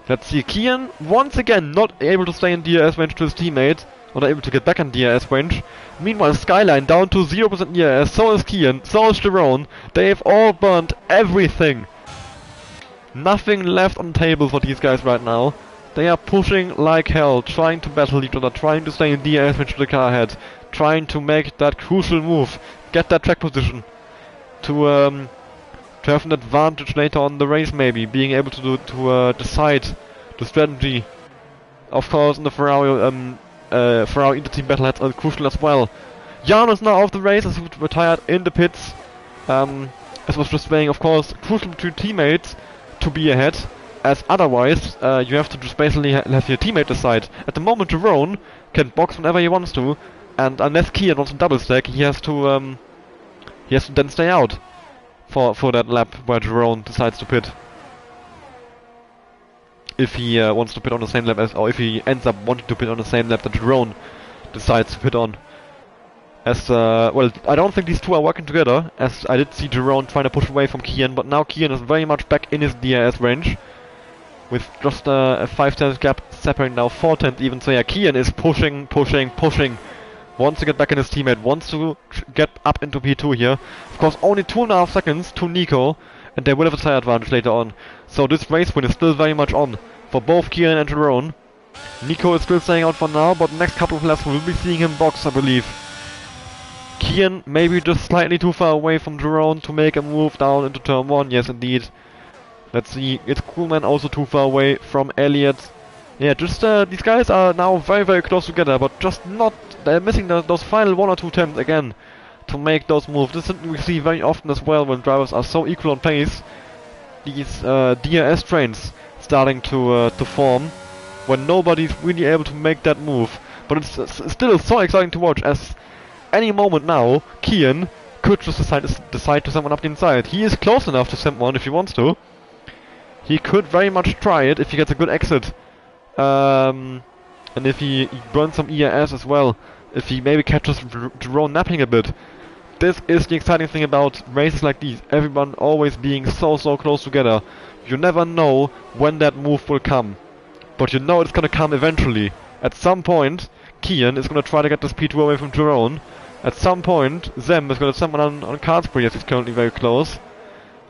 Let's see, Kian, once again, not able to stay in DRS range to his teammate, or not able to get back in DRS range. Meanwhile, Skyline down to 0% DRS, so is Kian, so is Jerome. They've all burnt everything. Nothing left on the table for these guys right now. They are pushing like hell, trying to battle each other, trying to stay in DRS range to the car ahead, trying to make that crucial move, get that track position, to have an advantage later on in the race, maybe being able to decide the strategy. Of course, in the Ferrari inter-team battle, that's crucial as well. Jarno is now off the race as he retired in the pits. As was just saying, of course, crucial to teammates to be ahead, as otherwise you have to just basically have your teammate decide. At the moment, Jerome can box whenever he wants to, and unless Kian wants to double stack, he has to then stay out for that lap where Jerome decides to pit. If he wants to pit on the same lap as, or if he ends up wanting to pit on the same lap that Jerome decides to pit on. As well, I don't think these two are working together, as I did see Jerome trying to push away from Kian, but now Kian is very much back in his DRS range, with just a 5/10 gap separating now 4/10 even. So yeah, Kian is pushing, wants to get back in his teammate, wants to get up into P2 here. Of course, only 2.5 seconds to Nico, and they will have a tire advantage later on. So this race win is still very much on for both Kian and Jerome. Nico is still staying out for now, but next couple of laps we will be seeing him box, I believe. Kian maybe just slightly too far away from Jerome to make a move down into turn 1, yes indeed. Let's see, it's Coolman also too far away from Elliott. Yeah, just these guys are now very, very close together, but just not, they're missing those final 1 or 2 attempts again to make those moves. This is something we see very often as well when drivers are so equal on pace. These DRS trains starting to form when nobody's really able to make that move. But it's still so exciting to watch, as any moment now, Kian could just decide to send one up the inside. He is close enough to send one if he wants to. He could very much try it if he gets a good exit. And if he burns some ERS as well, if he maybe catches Jerome napping a bit. This is the exciting thing about races like these, everyone always being so close together. You never know when that move will come, but you know it's gonna come eventually. At some point, Kian is gonna try to get this P2 away from Jerome. At some point, Zem is gonna send one on Cardsbury, as he's currently very close.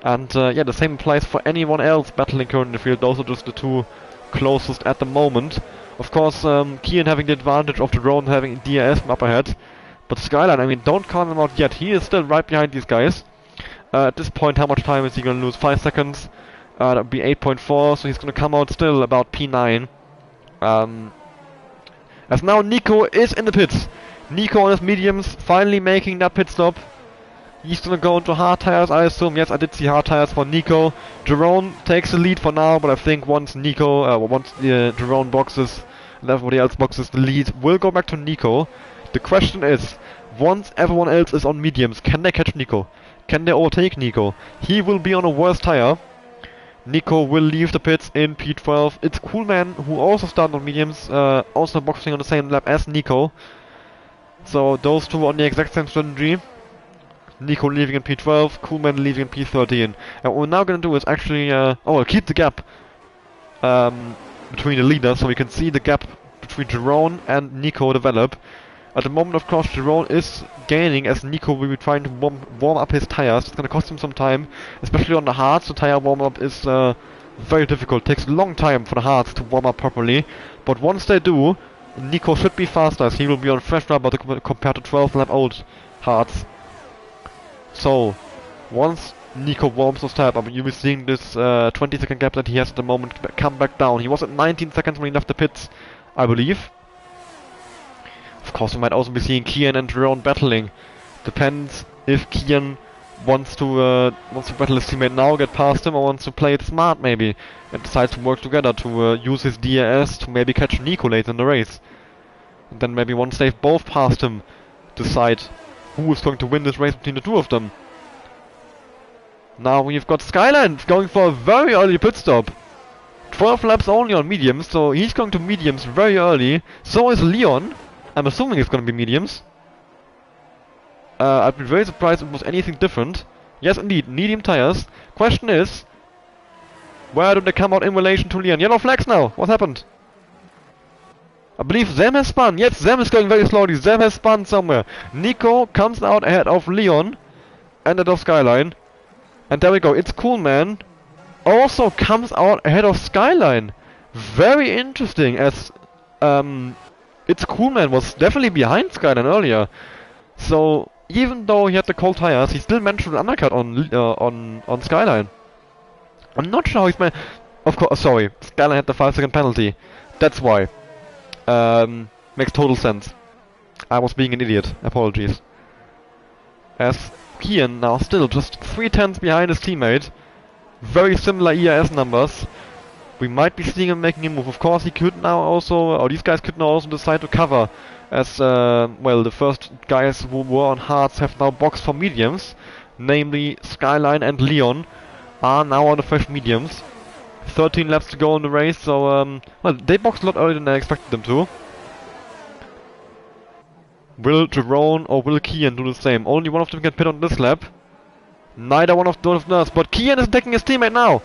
And yeah, the same applies for anyone else battling currently in the field. Those are just the two closest at the moment. Of course, Kian having the advantage of Jerome having DRS from up ahead. But Skyline, I mean, don't count him out yet. He is still right behind these guys. At this point, how much time is he going to lose? 5 seconds. That would be 8.4, so he's going to come out still about P9. As now Nico is in the pits. Nico on his mediums, finally making that pit stop. He's going to go into hard tires, I assume. Yes, I did see hard tires for Nico. Jerome takes the lead for now, but I think once Jerome boxes and everybody else boxes, the lead will go back to Nico. The question is, once everyone else is on mediums, can they catch Nico? Can they overtake Nico? He will be on a worse tire. Nico will leave the pits in P12. It's Coolman, who also started on mediums, also boxing on the same lap as Nico. So those two on the exact same strategy. Nico leaving in P12, Coolman leaving in P13. And what we're now going to do is actually, keep the gap between the leaders, so we can see the gap between Jerome and Nico develop. At the moment, of course, Jerome is gaining as Nico will be trying to warm up his tires. It's going to cost him some time, especially on the hards. The tire warm-up is very difficult. It takes a long time for the hards to warm up properly. But once they do, Nico should be faster, as he will be on fresh rubber compared to 12-lap-old hards. So, once Nico warms those tires up, you'll be seeing this 20-second gap that he has at the moment come back down. He was at 19 seconds when he left the pits, I believe. Of course, we might also be seeing Kian and Jerome battling. Depends if Kian wants to battle his teammate now, get past him, or wants to play it smart maybe, and decides to work together to use his DRS to maybe catch Nico late in the race. And then maybe once they've both passed him, decide who is going to win this race between the two of them. Now we've got Skyline going for a very early pit stop. 12 laps only on mediums, so he's going to mediums very early. So is Leon. I'm assuming it's going to be mediums. I'd be very surprised if it was anything different. Yes, indeed, medium tires. Question is, where do they come out in relation to Leon? Yellow flags now. What happened? I believe Zem has spun. Yes, Zem is going very slowly. Zem has spun somewhere. Nico comes out ahead of Leon and ahead of Skyline. And there we go. It's Cool Man also comes out ahead of Skyline. Very interesting, as It's Cool Man was definitely behind Skyline earlier. So even though he had the cold tires, he still managed to undercut on Skyline. I'm not sure how he's of course, sorry, Skyline had the 5-second penalty. That's why. Makes total sense. I was being an idiot. Apologies. As Kian now still just 3/10 behind his teammate. Very similar ERS numbers. We might be seeing him making a move. Of course, he could now also, or these guys could now also decide to cover, as well, the first guys who were on hards have now boxed for mediums, namely Skyline and Leon are now on the fresh mediums. 13 laps to go in the race, so well, they boxed a lot earlier than I expected them to. Will Jerome or will Kian do the same? Only one of them can pit on this lap. Neither one of those does, but Kian is attacking his teammate now.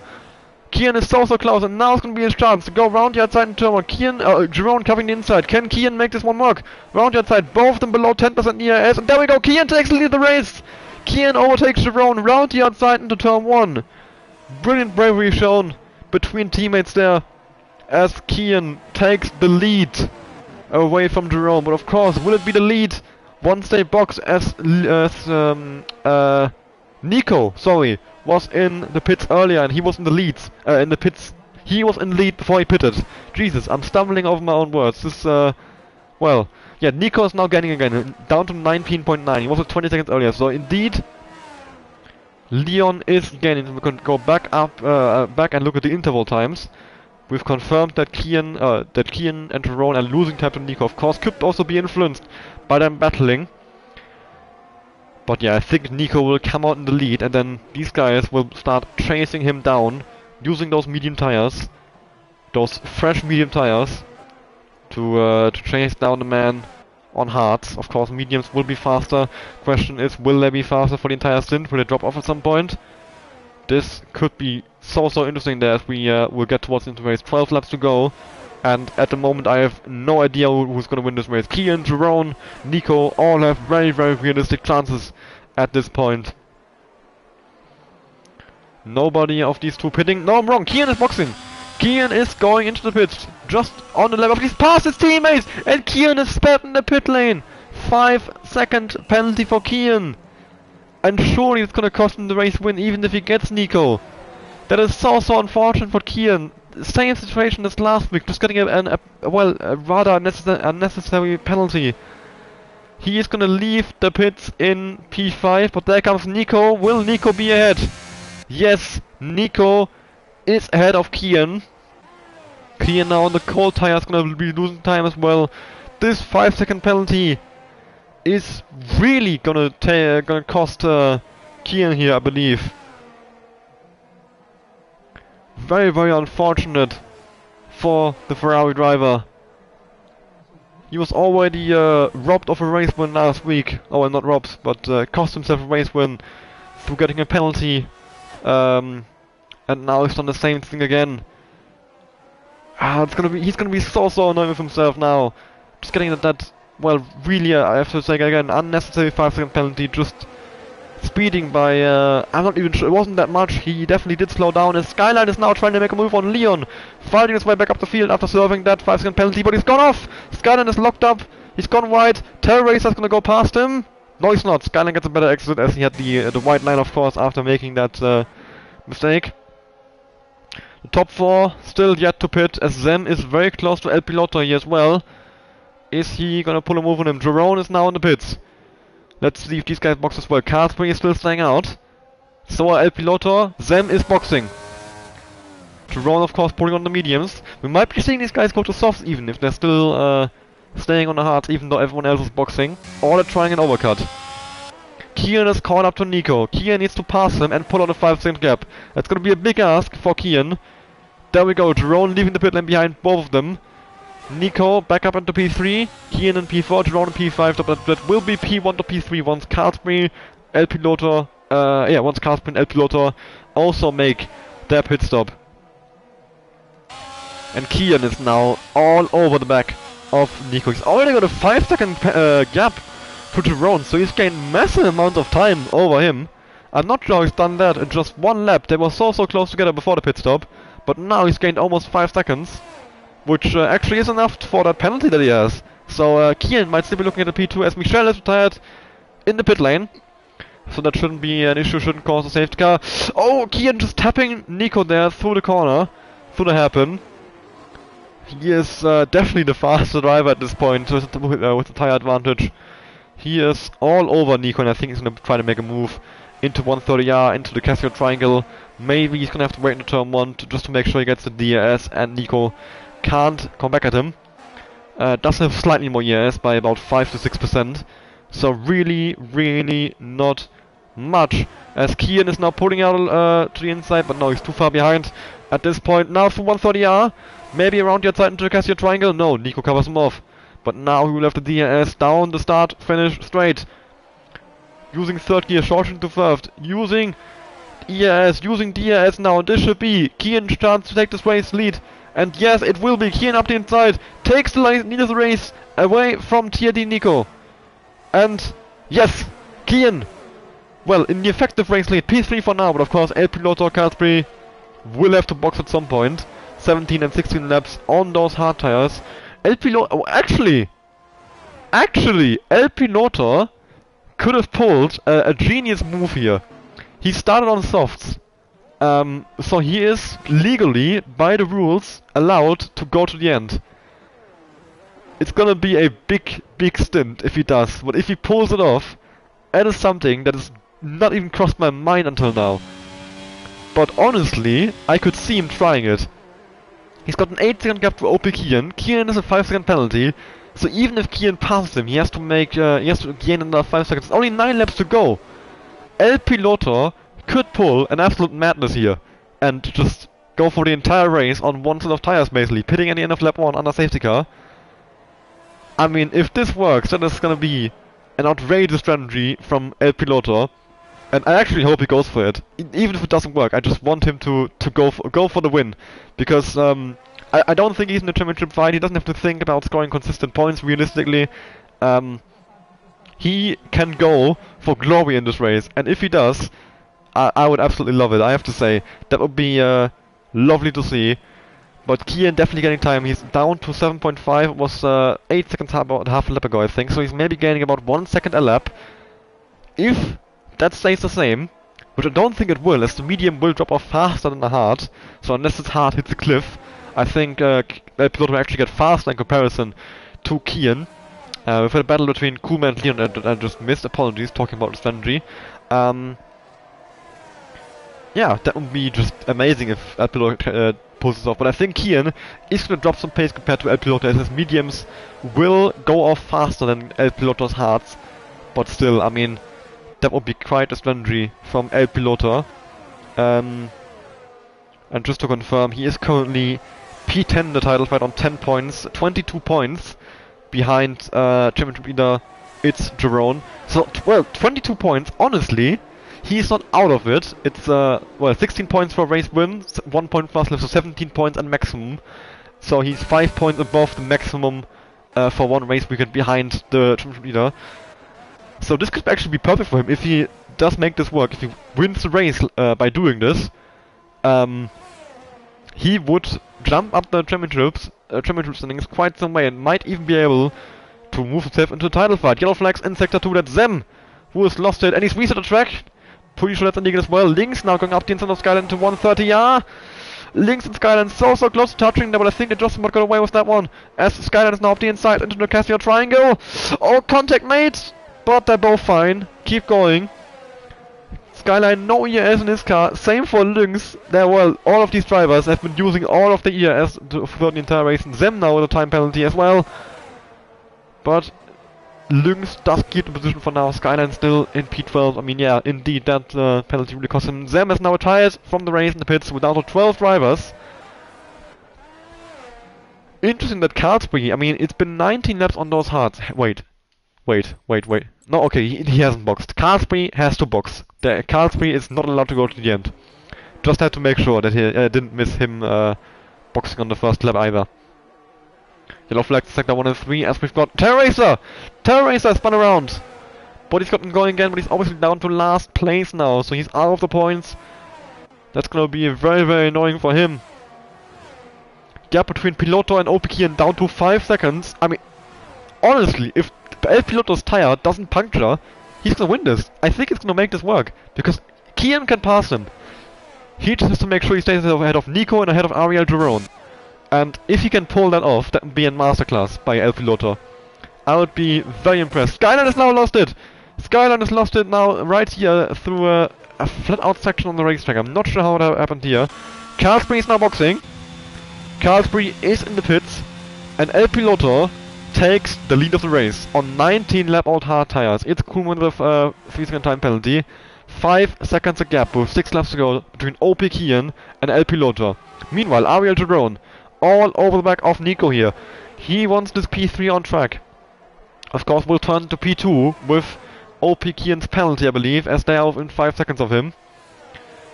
Kian is so close, and now it's going to be his chance to go round the outside and turn one. Jerome covering the inside. Can Kian make this one work? Round the outside, both of them below 10% ERS, and there we go. Kian takes the lead of the race. Kian overtakes Jerome round the outside into turn one. Brilliant bravery shown between teammates there, as Kian takes the lead away from Jerome. But of course, will it be the lead once they box as Nico, sorry, was in the pits earlier, and he was in the leads, in the pits. He was in the lead before he pitted. Jesus, I'm stumbling over my own words. This, well, yeah, Nico is now gaining again, down to 19.9. He was at 20 seconds earlier, so indeed, Leon is gaining. We can go back up, back and look at the interval times. We've confirmed that Kian and Jerome are losing time to Nico. Of course, could also be influenced by them battling. But yeah, I think Nico will come out in the lead, and then these guys will start chasing him down, using those medium tires, those fresh medium tires, to chase down the man on hards. Of course, mediums will be faster. Question is, will they be faster for the entire stint? Will they drop off at some point? This could be so interesting there as we will get towards the end of the race. 12 laps to go. And at the moment, I have no idea who's going to win this race. Kian, Jerome, Nico all have very realistic chances at this point. Nobody of these two pitting. No, I'm wrong. Kian is boxing. Kian is going into the pits. Just on the level. He's past his teammates. And Kian is spared in the pit lane. 5-second penalty for Kian. And surely it's going to cost him the race win, even if he gets Nico. That is so unfortunate for Kian. Same situation as last week, just getting a rather unnecessary penalty. He is gonna leave the pits in P5, but there comes Nico. Will Nico be ahead? Yes, Nico is ahead of Kian. Kian now on the cold tire is gonna be losing time as well. This 5-second penalty is really gonna cost Kian here, I believe. Very unfortunate for the Ferrari driver. He was already robbed of a race win last week. Oh, well, not robbed, but cost himself a race win through getting a penalty. And now he's done the same thing again. He's gonna be so annoyed with himself now. Just getting that well, really, I have to say again, unnecessary 5-second penalty. Just speeding by, I'm not even sure, it wasn't that much. He definitely did slow down, and Skyline is now trying to make a move on Leon, fighting his way back up the field after serving that 5-second penalty, but he's gone off! Skyline is locked up, he's gone wide, Terror Racer's gonna go past him. No, he's not. Skyline gets a better exit, as he had the white line, of course, after making that mistake. The top 4 still yet to pit, as Zem is very close to El Piloto here as well. Is he gonna pull a move on him? Jerome is now in the pits. Let's see if these guys box as well. Carspring is still staying out. So El Piloto, Zem is boxing. Jerome, of course, pulling on the mediums. We might be seeing these guys go to softs even, if they're still staying on the hards, even though everyone else is boxing. Or they're trying an overcut. Kian is caught up to Nico. Kian needs to pass him and pull out a 5-second gap. That's gonna be a big ask for Kian. There we go, Jerome leaving the pit lane behind both of them. Nico back up into P3, Kian in P4, Jerome in P5, that will be P1 to P3 once Carlsbury, El Piloto, once Carlsbury and El Piloto also make their pit stop. And Kian is now all over the back of Nico. He's already got a 5-second gap to Jerome, so he's gained massive amount of time over him. I'm not sure he's done that in just one lap. They were so close together before the pit stop, but now he's gained almost 5 seconds, which actually is enough for that penalty that he has. So Kian might still be looking at the P2 as Michel is retired in the pit lane. So that shouldn't be an issue, shouldn't cause a safety car. Oh, Kian just tapping Nico there through the corner, through the hairpin. He is definitely the faster driver at this point with the tire advantage. He is all over Nico, and I think he's going to try to make a move into 130R, into the Casio triangle. Maybe he's going to have to wait into turn 1 just to make sure he gets the DRS, and Nico can't come back at him. Does have slightly more ERS by about 5 to 6%. So really not much. As Kian is now pulling out to the inside, but no, he's too far behind at this point. Now for 130R, maybe around the outside into the Casio triangle. No, Nico covers him off. But now he will have the DRS down the start, finish straight. Using third gear, short into first. Using ERS, using DRS now. This should be Kian's chance to take this race lead. And yes, it will be. Kian up the inside. Takes the lead of the race away from TRD Nico. And yes, Kian, well, in the effective race lead. P3 for now, but of course El Piloto Carlsbury will have to box at some point. 17 and 16 laps on those hard tires. El Piloto, oh, actually, El Piloto could have pulled a genius move here. He started on softs, so he is legally, by the rules, allowed to go to the end. It's gonna be a big stint if he does, but if he pulls it off, that is something that has not even crossed my mind until now. But honestly, I could see him trying it. He's got an 8-second gap to OP Kian. Kian has a 5-second penalty, so even if Kian passes him, he has to gain another 5 seconds. Only 9 laps to go. El Piloto could pull an absolute madness here and just go for the entire race on one set of tires, basically, pitting at the end of lap 1 under safety car. I mean, if this works, then it's gonna be an outrageous strategy from El Piloto. And I actually hope he goes for it. Even if it doesn't work, I just want him to go for the win. Because I don't think he's in the championship fight. He doesn't have to think about scoring consistent points, realistically. He can go for glory in this race. And if he does, I would absolutely love it, I have to say. That would be lovely to see. But Kian definitely getting time. He's down to 7.5. It was 8 seconds about half a lap ago, I think. So he's maybe gaining about 1 second a lap. If that stays the same, which I don't think it will, as the medium will drop off faster than the hard. So unless its hard hits a cliff, I think Piloto will actually get faster in comparison to Kian. We've had a battle between Kuma and Leon that I just missed. Apologies, talking about the strategy. Yeah, that would be just amazing if El Piloto pulls this off. But I think Kian is going to drop some pace compared to El Piloto, as his mediums will go off faster than El Piloto's hards. But still, I mean, that would be quite a strategy from El Piloto. And just to confirm, he is currently P10 in the title fight on 10 points, 22 points behind championship leader, it's Jerome. So, well, 22 points, honestly, he's not out of it. It's, well, 16 points for a race win, 1 point plus left, so 17 points and maximum. So he's 5 points above the maximum for one race weekend behind the championship leader. So this could actually be perfect for him if he does make this work. If he wins the race by doing this, he would jump up the championship standings quite some way and might even be able to move himself into the title fight. Yellow flags in Sector 2, that's Zem, who has lost it, and he's reset the track. Pretty sure that's illegal as well. Lynx now going up the inside of Skyline to 130R. Lynx and Skyline so close to touching there, but I think they just about got away with that one. As Skyline is now up the inside into the Casio triangle. Oh, contact made! But they're both fine. Keep going. Skyline, no ERS in his car. Same for Lynx. There, well, all of these drivers have been using all of the ERS throughout the entire race. And them now with a time penalty as well. But Lynx does keep the position for now. Skyline still in P12. I mean, yeah, indeed, that penalty really cost him. Zem is now retired from the race in the pits with down to 12 drivers. Interesting that Carlsberg, I mean, it's been 19 laps on those hards. Wait. No, okay, he hasn't boxed. Carlsberg has to box. Carlsberg is not allowed to go to the end. Just had to make sure that he didn't miss him boxing on the first lap either. Yellow flag sector 1 and 3 as we've got Terracer! Terracer spun around! But he's gotten going again, but he's obviously down to last place now, so he's out of the points. That's gonna be very, very annoying for him. Gap between Piloto and Opikian down to 5 seconds. I mean, honestly, if El Piloto's tire doesn't puncture, he's gonna win this. I think it's gonna make this work, because Kian can pass him. He just has to make sure he stays ahead of Nico and ahead of Ariel Giron. And if he can pull that off, that would be a masterclass by El Piloto. I would be very impressed. Skyline has now lost it! Skyline has lost it now right here through a flat out section on the racetrack. I'm not sure how that happened here. Carlsberg is now boxing. Carlsberg is in the pits. And El Piloto takes the lead of the race on 19 lap old hard tires. It's Kuhlmann with a 3-second time penalty. 5 seconds a gap with 6 laps to go between OP Kian and El Piloto. Meanwhile, Ariel Giron all over the back of Nico here. He wants this P3 on track. Of course, will turn to P2 with OP Kian's penalty, I believe, as they are within 5 seconds of him.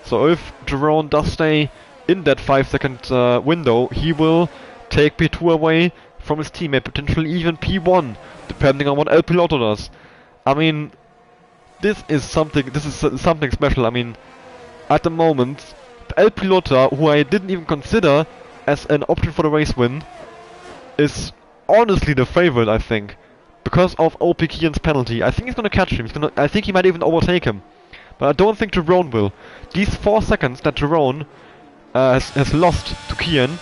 So if Giron does stay in that 5-second window, he will take P2 away from his teammate, potentially even P1, depending on what El Piloto does. I mean, this is something special. I mean, at the moment, El Piloto, who I didn't even consider as an option for the race win, is honestly the favorite, I think, because of OP Kian's penalty. I think he's gonna catch him. I think he might even overtake him, but I don't think Giron will. These 4 seconds that Giron has lost to Kian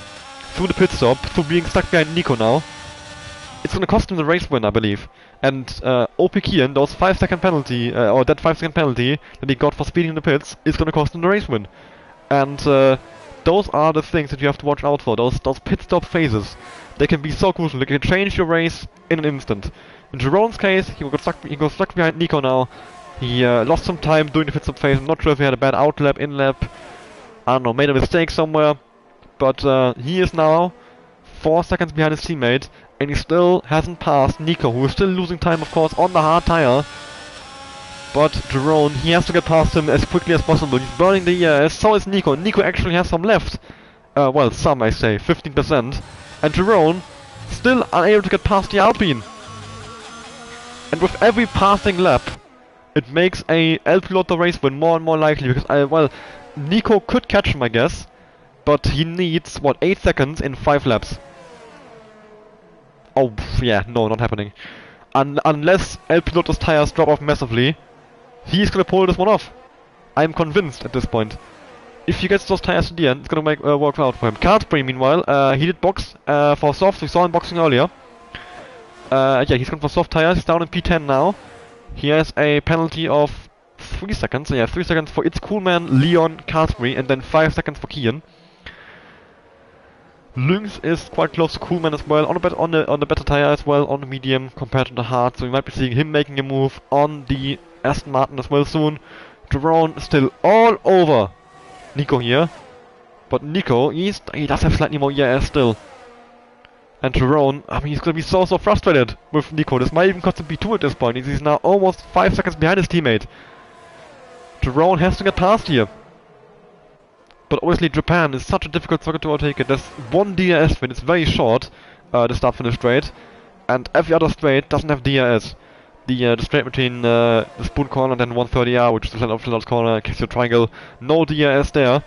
through the pit stop, through being stuck behind Nico now, it's gonna cost him the race win, I believe. And OP Kian, those 5-second penalty, or that 5-second penalty that he got for speeding in the pits, is gonna cost him the race win. And those are the things that you have to watch out for. Those pit stop phases, they can be so crucial. They can change your race in an instant. In Giron's case, he got stuck behind Nico now. He lost some time doing the pit stop phase. I'm not sure if he had a bad out lap, in lap. I don't know, made a mistake somewhere. But he is now 4 seconds behind his teammate, and he still hasn't passed Nico, who is still losing time, of course, on the hard tire. But Giron, he has to get past him as quickly as possible. He's burning the ERS, so is Nico. Nico actually has some left. Well, some, I say, 15%. And Giron, still unable to get past the Alpine. And with every passing lap, it makes a El Piloto race win more and more likely, because, well, Nico could catch him, I guess. But he needs, what, 8 seconds in 5 laps. Oh, yeah, no, not happening. Unless El Piloto's tires drop off massively, he's gonna pull this one off. I'm convinced at this point. If he gets those tires to the end, it's gonna work out for him. Carlsberg, meanwhile, he did box for soft. We saw him boxing earlier. Yeah, he's gone for soft tires. He's down in P10 now. He has a penalty of 3 seconds. So yeah, 3 seconds for It's Coolman, Leon, Carlsberg, and then 5 seconds for Kian. Lynx is quite close to Coolman as well, on the better tire as well, on the medium compared to the hard, so we might be seeing him making a move on the Aston Martin as well soon. Giron still all over Nico here, but Nico, he does have slightly more ERS still. And Giron, I mean, he's gonna be so frustrated with Nico. This might even cost him P2 at this point. He's now almost 5 seconds behind his teammate. Giron has to get past here. But obviously Japan is such a difficult circuit to overtake. There's one DRS win, it's very short, the start-finish straight, and every other straight doesn't have DRS. The straight between the Spoon corner and then 130R, which is the flat-out corner, Casio Triangle, no DRS there.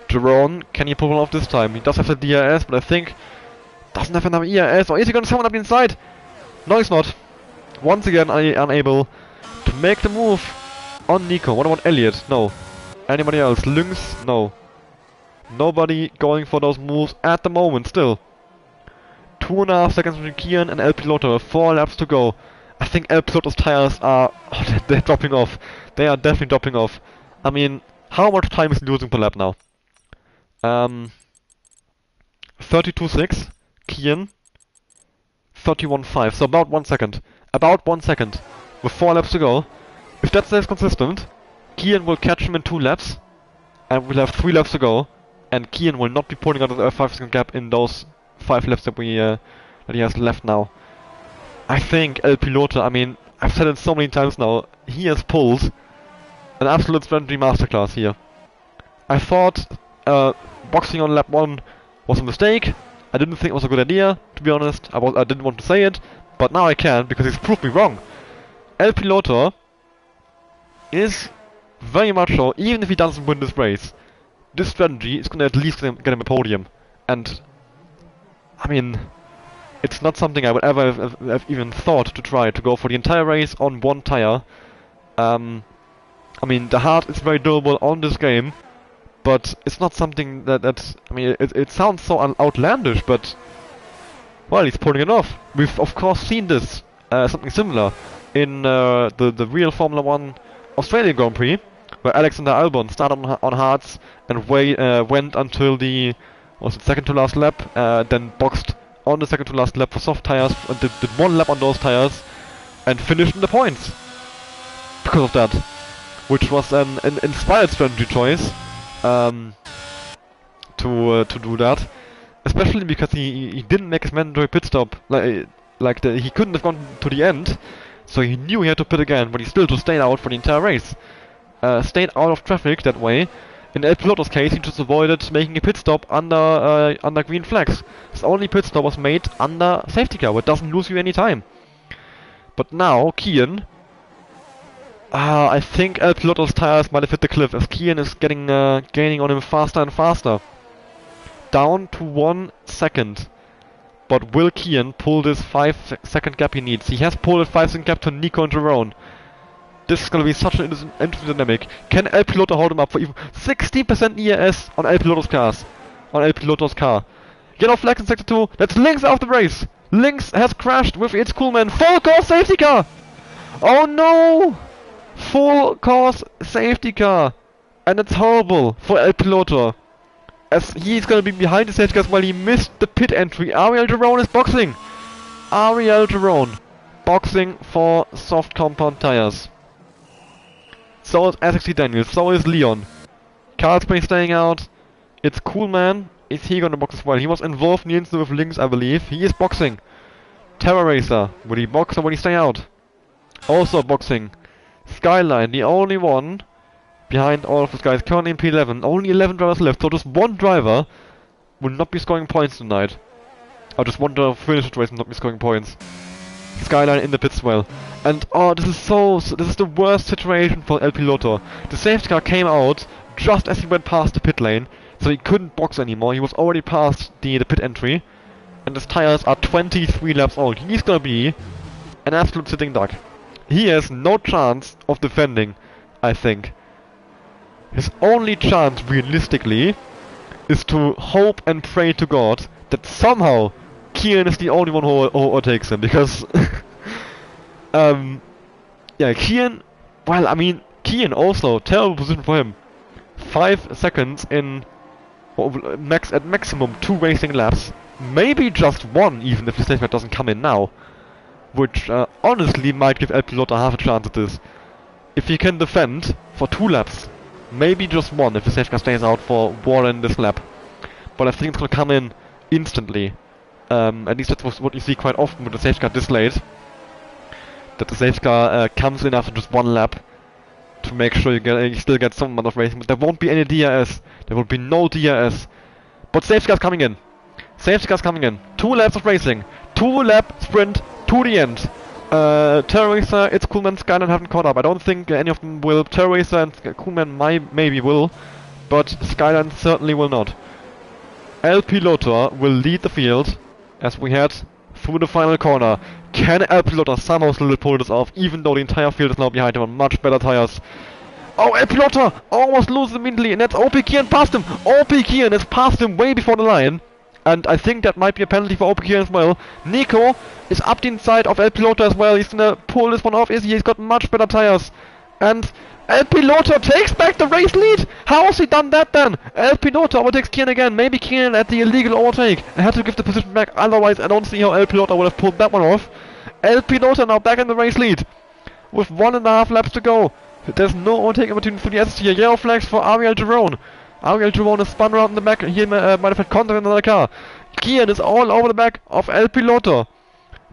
Giron, can he pull one off this time? He does have the DRS, but I think doesn't have enough ERS, or is he gonna summon up inside? No, he's not. Once again, unable to make the move on Nico. What about Elliot? No. Anybody else? Lynx? No. Nobody going for those moves at the moment still. 2.5 seconds between Kian and El Piloto, 4 laps to go. I think El Piloto's tires are... oh, they're dropping off. They are definitely dropping off. I mean, how much time is he losing per lap now? 32.6, Kian, 31.5, so about 1 second. About 1 second, with 4 laps to go. If that stays consistent, Kian will catch him in 2 laps, and we'll have 3 laps to go, and Kian will not be pulling out a 5-second gap in those 5 laps that he has left now. I think El Piloto, I mean, I've said it so many times now, he has pulled an absolute strategy masterclass here. I thought boxing on lap 1 was a mistake. I didn't think it was a good idea, to be honest. I didn't want to say it, but now I can, because he's proved me wrong. El Piloto is very much so, even if he doesn't win this race, this strategy is going to at least get him a podium. And, I mean, it's not something I would ever have even thought to try, to go for the entire race on 1 tire. I mean, the heart is very durable on this game, but it's not something that I mean, it sounds so outlandish, but, well, he's pulling it off. We've, of course, seen this, something similar, in the real Formula 1 Australian Grand Prix, where Alexander Albon started on hards and went until the, was it second to last lap, then boxed on the second to last lap for soft tires, and did 1 lap on those tires, and finished in the points because of that, which was an inspired strategy choice to do that, especially because he didn't make his mandatory pit stop, he couldn't have gone to the end, so he knew he had to pit again, but he still just stayed out for the entire race. Stayed out of traffic that way. In El Piloto's case, he just avoided making a pit stop under green flags. His only pit stop was made under safety car, which doesn't lose you any time. But now, Kian, I think El Piloto's tires might have hit the cliff, as Kian is gaining on him faster and faster. Down to 1 second. But will Kian pull this 5-second gap he needs? He has pulled a 5-second gap to Nico and Jerome. This is going to be such an interesting dynamic. Can El Piloto hold him up for even 60% ERS on El Piloto's cars? On El Piloto's car. Yellow flag in sector 2. That's Lynx out of the race. Lynx has crashed with its Coolman. Full course safety car! Oh no! Full course safety car. And it's horrible for El Piloto, as he's going to be behind the safety cars while he missed the pit entry. Ariel Jerome is boxing. Ariel Jerome boxing for soft compound tires. So is SXT Daniels, so is Leon. Carlsbay staying out. It's Coolman. Is he gonna box as well? He was involved in the incident with Lynx, I believe. He is boxing. Terra Racer. Will he box or will he stay out? Also boxing. Skyline, the only one behind all of these guys, currently in P11. Only 11 drivers left, so just 1 driver will not be scoring points tonight. Or just 1 driver finish the race and not be scoring points. Skyline in the pits well. And oh, this is the worst situation for El Piloto. The safety car came out just as he went past the pit lane, so he couldn't box anymore. He was already past the pit entry, and his tires are 23 laps old. He's gonna be an absolute sitting duck. He has no chance of defending, I think. His only chance, realistically, is to hope and pray to God that somehow Kian is the only one who overtakes him, because yeah, Kian, well, I mean, Kian also, terrible position for him. 5 seconds in at maximum 2 racing laps, maybe just 1 even if the safety car doesn't come in now, which honestly might give El Piloto half a chance at this. If he can defend for 2 laps, maybe just 1 if the safety car stays out for more than this lap. But I think it's gonna come in instantly. At least that's what you see quite often with the safety car this late. That the safety car comes in after just 1 lap to make sure you still get some amount of racing. But there won't be any DRS. There will be no DRS. But safety car's coming in. Safety car's coming in. 2 laps of racing. 2 lap sprint to the end. Terra Racer, it's Coolman, Skyline haven't caught up. I don't think any of them will. Terra Racer and Coolman maybe will, but Skyline certainly will not. El Piloto will lead the field as we head through the final corner. Can El Piloto somehow still pull this off, even though the entire field is now behind him on much better tires? Oh, El Piloto almost loses immediately, and that's OP Kian past him. OP Kian has passed him way before the line, and I think that might be a penalty for OP Kian as well. Nico is up the inside of El Piloto as well. He's gonna pull this one off. He's got much better tires, and El Piloto takes back the race lead! How has he done that then? El Piloto overtakes Kian again. Maybe Kian at the illegal overtake and had to give the position back, otherwise I don't see how El Piloto would have pulled that one off. El Piloto now back in the race lead with 1.5 laps to go. There's no overtaking opportunity for the SS here. Yellow flags for Ariel Giron. Ariel Giron is spun around in the back. He might have had contact in another car. Kian is all over the back of El Piloto.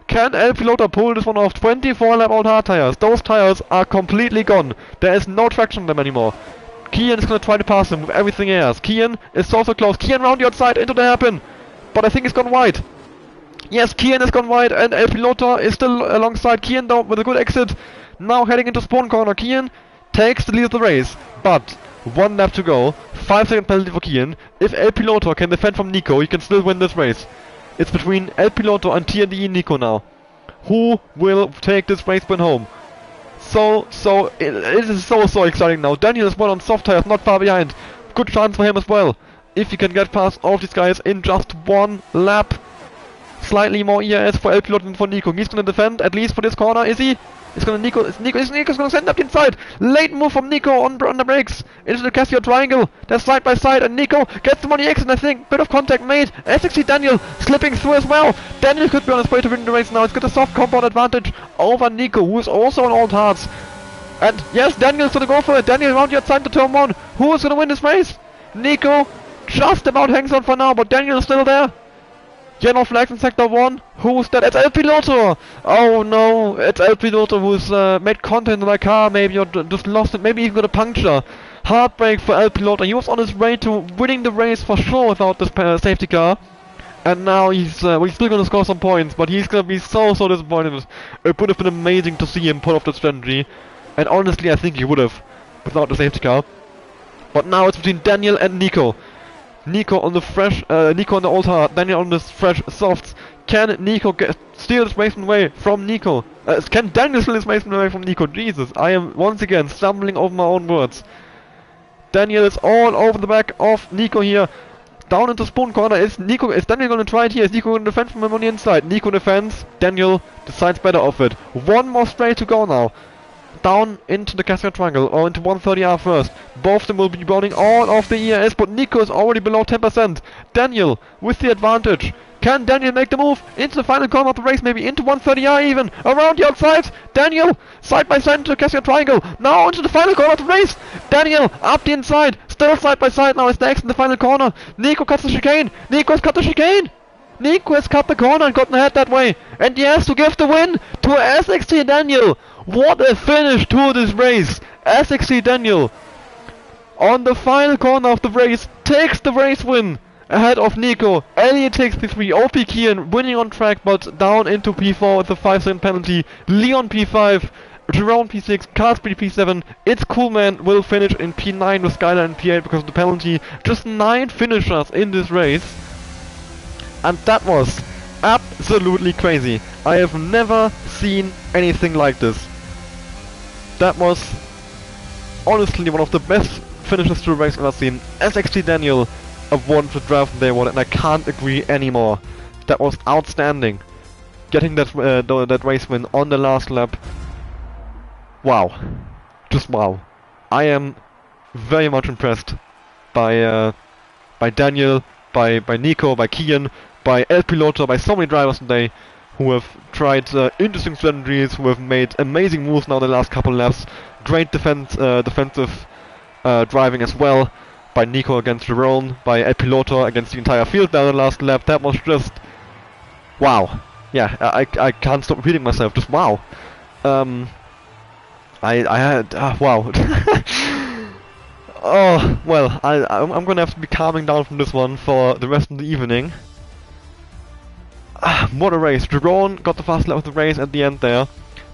Can El Piloto pull this one off? 24 lap old hard tires. Those tires are completely gone. There is no traction on them anymore. Kian is going to try to pass him with everything he has. Kian is so close. Kian round the outside into the hairpin. But I think he's gone wide. Yes, Kian has gone wide and El Piloto is still alongside Kian down with a good exit. Now heading into spawn corner. Kian takes the lead of the race. But 1 lap to go. 5-second penalty for Kian. If El Piloto can defend from Nico, he can still win this race. It's between El Piloto and TND Nico now. Who will take this race win home? It is so exciting now. Daniel is well on soft tires, not far behind. Good chance for him as well. If he can get past all of these guys in just 1 lap. Slightly more ERS for El Piloto than for Nico. He's gonna defend, at least for this corner, is he? Nico's gonna send up the inside. Late move from Nico on the brakes. Into the Casio triangle. They're side by side and Nico gets them on the exit, I think. Bit of contact made. SXC Daniel slipping through as well. Daniel could be on his way to win the race now. He's got a soft compound advantage over Nico, who is also on all hards. And yes, Daniel's gonna go for it. Daniel around the outside to turn 1. Who is gonna win this race? Nico just about hangs on for now, but Daniel is still there. Yellow flags in sector 1. Who's that? It's El Piloto! Oh no, it's El Piloto who's made contact in the car maybe, or just lost it, maybe even got a puncture. Heartbreak for El Piloto. He was on his way to winning the race for sure without this safety car. And now he's still gonna score some points, but he's gonna be so disappointed. It would have been amazing to see him pull off the strategy. And honestly, I think he would have, without the safety car. But now it's between Daniel and Nico. Nico on the old hard, Daniel on the fresh softs. Can Nico steal this race away from Nico? Can Daniel steal this race away from Nico? Jesus, I am once again stumbling over my own words. Daniel is all over the back of Nico here. Down into spawn corner. Is Daniel gonna try it here? Is Nico gonna defend from him on the inside? Nico defends. Daniel decides better of it. 1 more straight to go now. Down into the Cascade Triangle, or into 130R first. Both of them will be burning all of the ERS, but Nico is already below 10%. Daniel with the advantage. Can Daniel make the move into the final corner of the race, maybe into 130R even? Around the outside, Daniel side by side into the Cascade Triangle. Now into the final corner of the race. Daniel up the inside, still side by side now. Is next in the final corner. Nico cuts the chicane. Nico has cut the chicane. Nico has cut the corner and gotten ahead that way. And he has to give the win to SXT Daniel. What a finish to this race! SXT Daniel, on the final corner of the race, takes the race win ahead of Nico. Elliot takes P3, OP Kian winning on track but down into P4 with a 5-second penalty. Leon P5, Jerome P6, Carspeed P7. It's Cool Man will finish in P9 with Skylar in P8 because of the penalty. Just 9 finishers in this race. And that was absolutely crazy. I have never seen anything like this. That was honestly one of the best finishes to a race I've ever seen. SXT Daniel have won the draft from day 1 and I can't agree anymore. That was outstanding. Getting that race win on the last lap. Wow. Just wow. I am very much impressed by Daniel, by Nico, by Kian, by El Piloto, by so many drivers today who have tried interesting strategies, who have made amazing moves now the last couple laps. Great defensive driving as well by Nico against Jerome, by El Piloto against the entire field there the last lap. That was just wow. Yeah, I can't stop repeating myself. Just wow. I had wow. Oh well, I'm gonna have to be calming down from this one for the rest of the evening. What a race. Jerome got the fast lap of the race at the end there.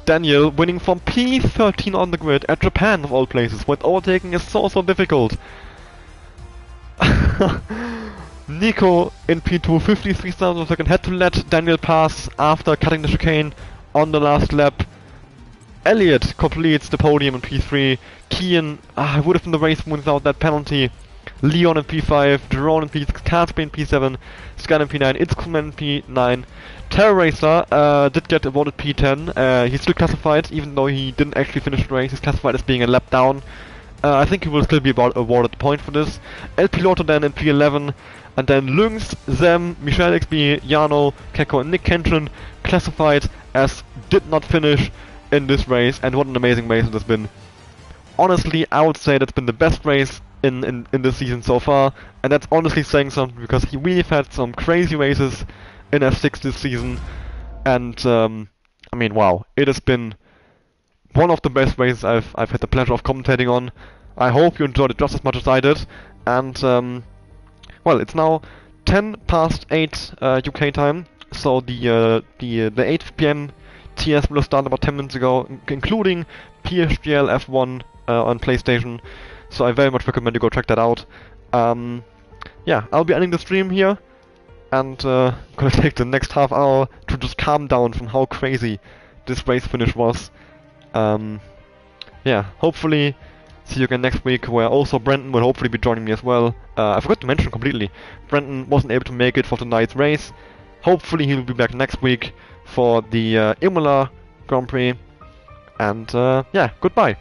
Daniel winning from P13 on the grid at Japan of all places, when overtaking is so difficult. Nico in P2, 53 thousandths of a second, had to let Daniel pass after cutting the chicane on the last lap. Elliot completes the podium in P3. Kian would have been the race win without that penalty. Leon in P5, Jerome in P6, Casper in P7, Scan in P9, Itzkuman in P9. Terror Racer did get awarded P10. He's still classified, even though he didn't actually finish the race. He's classified as being a lap down. I think he will still be awarded the point for this. El Piloto then in P11, and then Lynx, Zem, Michel XB, Jano, Keko, and Nick Kenshin classified as did not finish in this race, and what an amazing race it has been. Honestly, I would say that's been the best race in this season so far, and that's honestly saying something because we've had some crazy races in F6 this season, and I mean, wow, it has been one of the best races I've had the pleasure of commentating on. I hope you enjoyed it just as much as I did, and well, it's now 10 past 8 UK time, so the 8 PM TS will have started about 10 minutes ago, including PSGL F1 on PlayStation, so I very much recommend you go check that out. Yeah, I'll be ending the stream here, and gonna take the next half hour to just calm down from how crazy this race finish was. Yeah, hopefully see you again next week, where also Brenton will hopefully be joining me as well. I forgot to mention completely, Brenton wasn't able to make it for tonight's race. Hopefully he'll be back next week for the Imola Grand Prix. And yeah, goodbye.